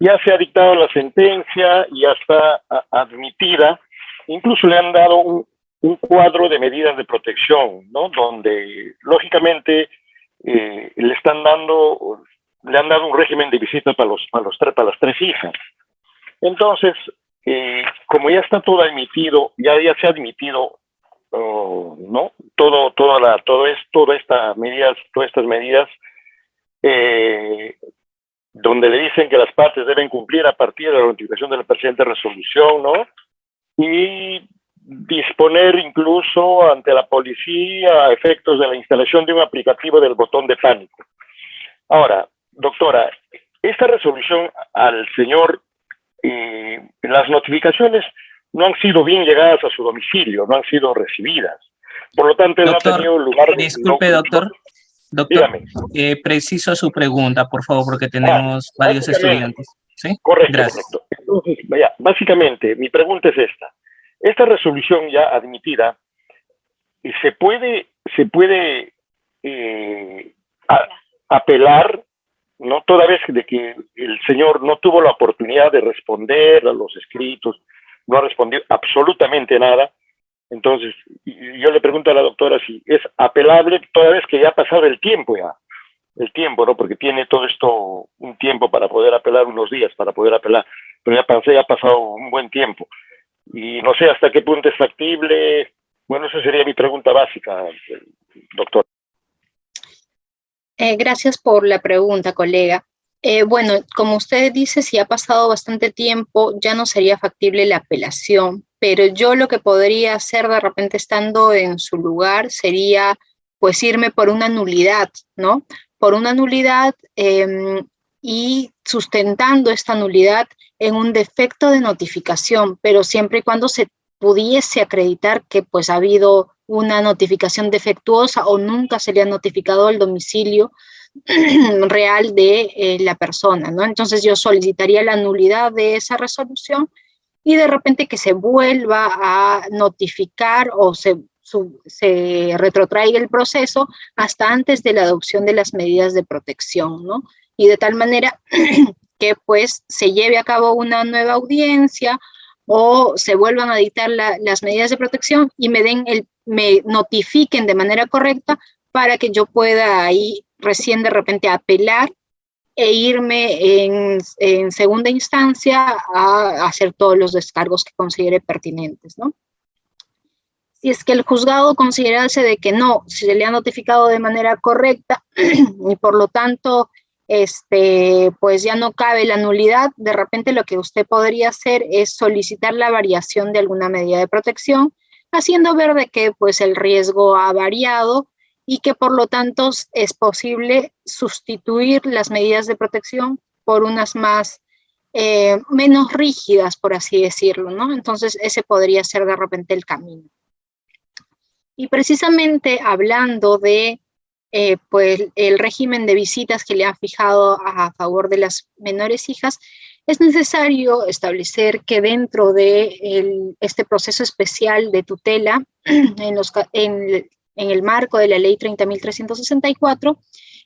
ya se ha dictado la sentencia, ya está admitida, incluso le han dado un cuadro de medidas de protección, ¿no? Donde, lógicamente, le han dado un régimen de visita para las 3 hijas. Entonces, como ya está todo admitido, ya se ha admitido, ¿no? Todas estas medidas, donde le dicen que las partes deben cumplir a partir de la notificación de la presente resolución, ¿no? Y disponer incluso ante la policía a efectos de la instalación de un aplicativo del botón de pánico. Ahora, doctora, esta resolución al señor, las notificaciones no han sido bien llegadas a su domicilio, no han sido recibidas. Por lo tanto, él no ha tenido lugar... Disculpe, doctor. Doctor, preciso su pregunta, por favor, porque tenemos varios estudiantes. ¿Sí? Correcto, gracias. correcto. Entonces, vaya, básicamente, mi pregunta es esta. Esta resolución ya admitida, ¿se puede apelar, no, toda vez de que el señor no tuvo la oportunidad de responder a los escritos, no ha respondido absolutamente nada? Entonces, yo le pregunto a la doctora si es apelable toda vez que ya ha pasado el tiempo, ¿no? Porque tiene todo esto un tiempo para poder apelar, unos días para poder apelar, pero ya ha pasado un buen tiempo. Y no sé hasta qué punto es factible. Bueno, esa sería mi pregunta básica, doctor. Gracias por la pregunta, colega. Bueno, como usted dice, si ha pasado bastante tiempo, ya no sería factible la apelación, pero yo lo que podría hacer de repente estando en su lugar sería pues irme por una nulidad, ¿no? Por una nulidad y sustentando esta nulidad en un defecto de notificación, pero siempre y cuando se pudiese acreditar que pues ha habido una notificación defectuosa o nunca se le ha notificado el domicilio real de la persona, ¿no? Entonces yo solicitaría la nulidad de esa resolución y de repente que se vuelva a notificar o se retrotraiga el proceso hasta antes de la adopción de las medidas de protección, ¿no? Y de tal manera que pues se lleve a cabo una nueva audiencia o se vuelvan a dictar las medidas de protección y me notifiquen de manera correcta para que yo pueda ahí recién de repente apelar e irme en segunda instancia a hacer todos los descargos que considere pertinentes, ¿no? Si es que el juzgado considerase de que no, se le ha notificado de manera correcta y por lo tanto pues ya no cabe la nulidad, de repente lo que usted podría hacer es solicitar la variación de alguna medida de protección, haciendo ver de que pues el riesgo ha variado y que por lo tanto es posible sustituir las medidas de protección por unas más menos rígidas, por así decirlo, ¿no? Entonces ese podría ser de repente el camino. Y precisamente hablando de pues el régimen de visitas que le han fijado a favor de las menores hijas, es necesario establecer que dentro de este proceso especial de tutela, en el marco de la ley 30.364,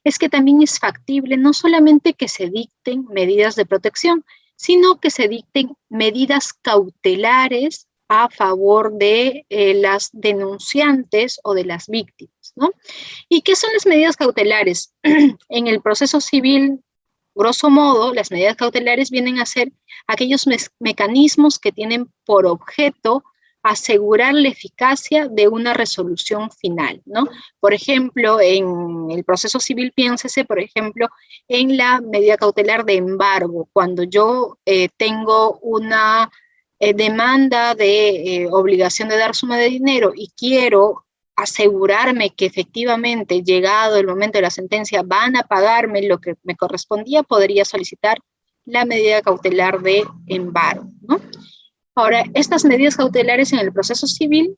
es que también es factible no solamente que se dicten medidas de protección, sino que se dicten medidas cautelares a favor de las denunciantes o de las víctimas, ¿no? ¿Y qué son las medidas cautelares? En el proceso civil, grosso modo, las medidas cautelares vienen a ser aquellos mecanismos que tienen por objeto asegurar la eficacia de una resolución final, ¿no? Por ejemplo, en el proceso civil, piénsese, por ejemplo, en la medida cautelar de embargo, cuando yo tengo una demanda de obligación de dar suma de dinero y quiero asegurarme que efectivamente, llegado el momento de la sentencia, van a pagarme lo que me correspondía, podría solicitar la medida cautelar de embargo, ¿no? Ahora, estas medidas cautelares en el proceso civil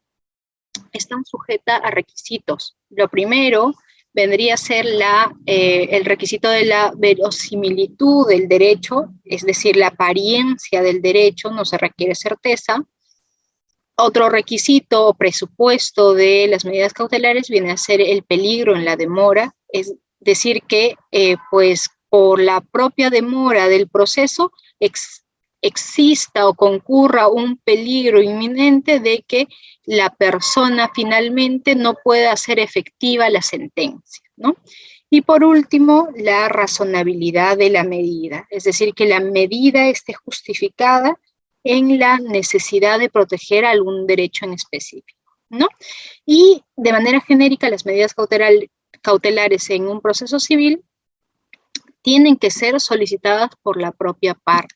están sujetas a requisitos. Lo primero vendría a ser el requisito de la verosimilitud del derecho, es decir, la apariencia del derecho, no se requiere certeza. Otro requisito o presupuesto de las medidas cautelares viene a ser el peligro en la demora, es decir, que pues por la propia demora del proceso exista o concurra un peligro inminente de que la persona finalmente no pueda hacer efectiva la sentencia, ¿no? Y por último, la razonabilidad de la medida, es decir, que la medida esté justificada en la necesidad de proteger algún derecho en específico, ¿no? Y de manera genérica, las medidas cautelares en un proceso civil tienen que ser solicitadas por la propia parte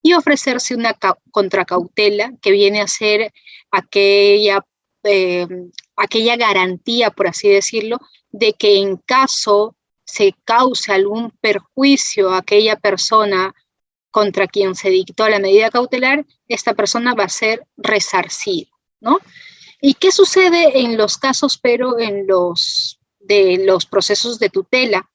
y ofrecerse una contracautela que viene a ser aquella garantía, por así decirlo, de que en caso se cause algún perjuicio a aquella persona contra quien se dictó la medida cautelar, esta persona va a ser resarcida, ¿no? ¿Y qué sucede en los casos, pero de los procesos de tutela?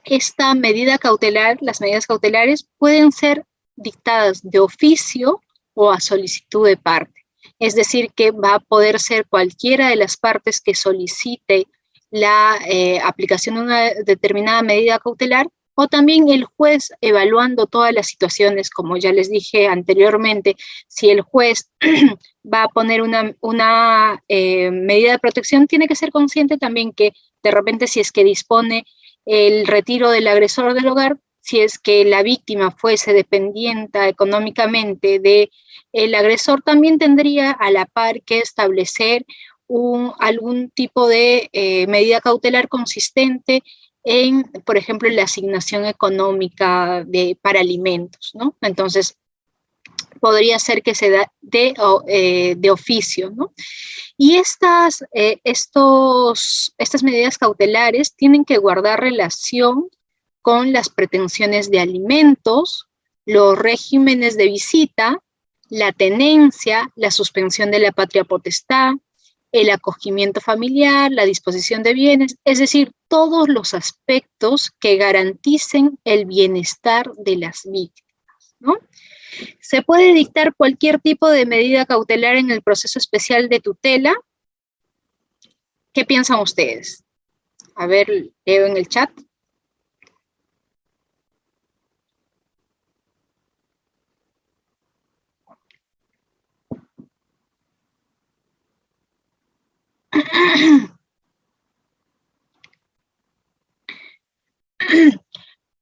Esta medida cautelar, las medidas cautelares pueden ser dictadas de oficio o a solicitud de parte. Es decir, que va a poder ser cualquiera de las partes que solicite la aplicación de una determinada medida cautelar, o también el juez evaluando todas las situaciones, como ya les dije anteriormente, si el juez va a poner una medida de protección, tiene que ser consciente también que de repente si es que dispone el retiro del agresor del hogar, si es que la víctima fuese dependiente económicamente del agresor, también tendría a la par que establecer algún tipo de medida cautelar consistente en, por ejemplo, la asignación económica para alimentos, ¿no? Entonces, podría ser que se da de oficio, ¿no? Y estas medidas cautelares tienen que guardar relación con las pretensiones de alimentos, los regímenes de visita, la tenencia, la suspensión de la patria potestad, el acogimiento familiar, la disposición de bienes, es decir, todos los aspectos que garanticen el bienestar de las víctimas, ¿no? ¿Se puede dictar cualquier tipo de medida cautelar en el proceso especial de tutela? ¿Qué piensan ustedes? A ver, leo en el chat.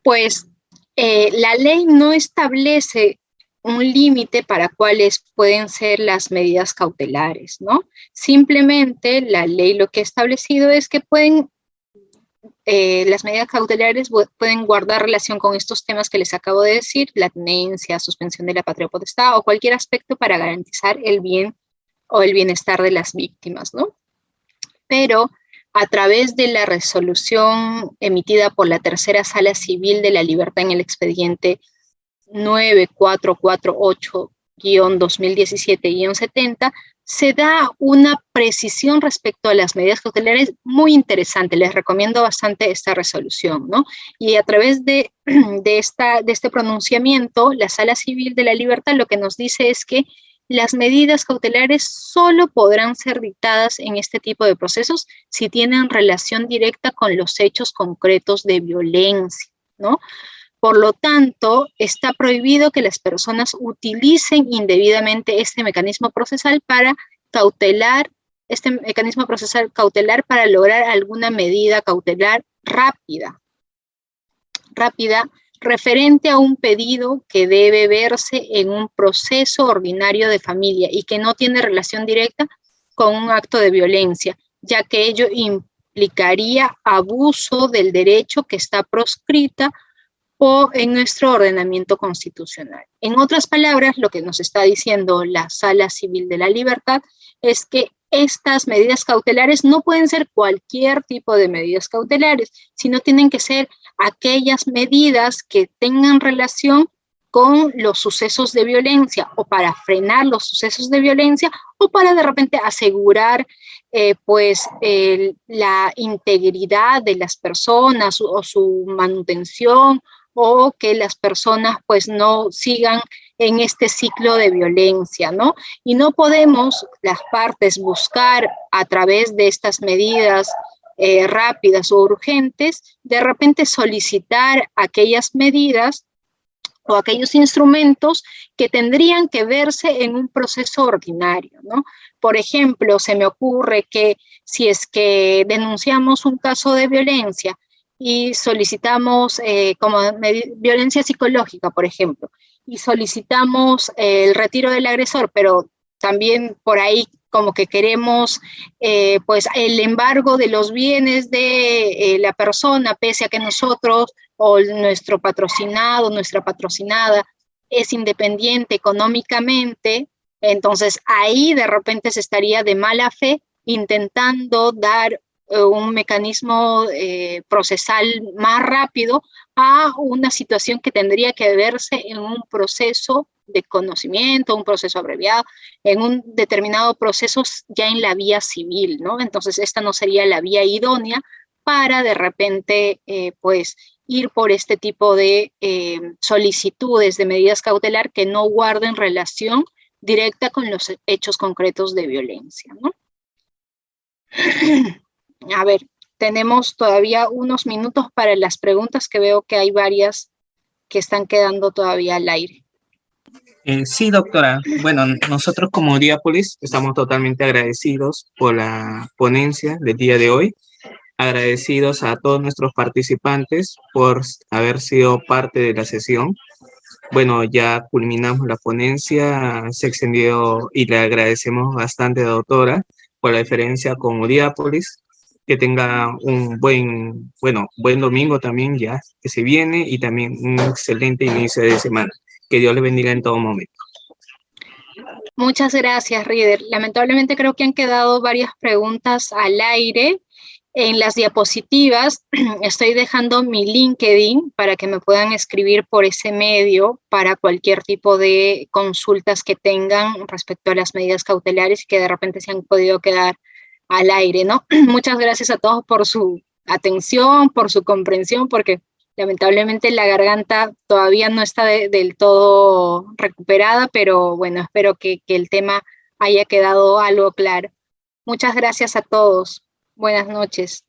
Pues la ley no establece un límite para cuáles pueden ser las medidas cautelares, ¿no? Simplemente la ley lo que ha establecido es que las medidas cautelares pueden guardar relación con estos temas que les acabo de decir, la tenencia, suspensión de la patria potestad o cualquier aspecto para garantizar el bien o el bienestar de las víctimas, ¿no? Pero a través de la resolución emitida por la Tercera Sala Civil de la Libertad en el expediente 9448-2017-70, se da una precisión respecto a las medidas cautelares muy interesante. Les recomiendo bastante esta resolución, ¿no? Y a través de este pronunciamiento, la Sala Civil de la Libertad lo que nos dice es que las medidas cautelares solo podrán ser dictadas en este tipo de procesos si tienen relación directa con los hechos concretos de violencia, ¿no? Por lo tanto, está prohibido que las personas utilicen indebidamente este mecanismo procesal para para lograr alguna medida cautelar rápida, referente a un pedido que debe verse en un proceso ordinario de familia y que no tiene relación directa con un acto de violencia, ya que ello implicaría abuso del derecho que está proscrita o en nuestro ordenamiento constitucional. En otras palabras, lo que nos está diciendo la Sala Civil de la Libertad es que estas medidas cautelares no pueden ser cualquier tipo de medidas cautelares, sino tienen que ser aquellas medidas que tengan relación con los sucesos de violencia o para frenar los sucesos de violencia o para de repente asegurar la integridad de las personas o su manutención, o que las personas pues no sigan en este ciclo de violencia, ¿no? Y no podemos las partes buscar a través de estas medidas rápidas o urgentes, de repente solicitar aquellas medidas o aquellos instrumentos que tendrían que verse en un proceso ordinario, ¿no? Por ejemplo, se me ocurre que si es que denunciamos un caso de violencia y solicitamos violencia psicológica, por ejemplo, y solicitamos el retiro del agresor, pero también por ahí como que queremos pues el embargo de los bienes de la persona, pese a que nosotros o nuestro patrocinado, nuestra patrocinada es independiente económicamente, entonces ahí de repente se estaría de mala fe intentando dar un mecanismo procesal más rápido a una situación que tendría que verse en un proceso de conocimiento, un proceso abreviado, en un determinado proceso ya en la vía civil, ¿no? Entonces esta no sería la vía idónea para de repente pues ir por este tipo de solicitudes de medidas cautelar que no guarden relación directa con los hechos concretos de violencia, ¿no? A ver, tenemos todavía unos minutos para las preguntas, que veo que hay varias que están quedando todavía al aire. Sí, doctora. Bueno, nosotros como Diápolis estamos totalmente agradecidos por la ponencia del día de hoy. Agradecidos a todos nuestros participantes por haber sido parte de la sesión. Bueno, ya culminamos la ponencia, se extendió y le agradecemos bastante, doctora, por la diferencia con Diápolis. Que tenga un buen domingo también ya que se viene y también un excelente inicio de semana. Que Dios le bendiga en todo momento. Muchas gracias, Rieder. Lamentablemente creo que han quedado varias preguntas al aire. En las diapositivas estoy dejando mi LinkedIn para que me puedan escribir por ese medio para cualquier tipo de consultas que tengan respecto a las medidas cautelares y que de repente se han podido quedar al aire, ¿no? Muchas gracias a todos por su atención, por su comprensión, porque lamentablemente la garganta todavía no está del todo recuperada, pero bueno, espero que el tema haya quedado algo claro. Muchas gracias a todos. Buenas noches.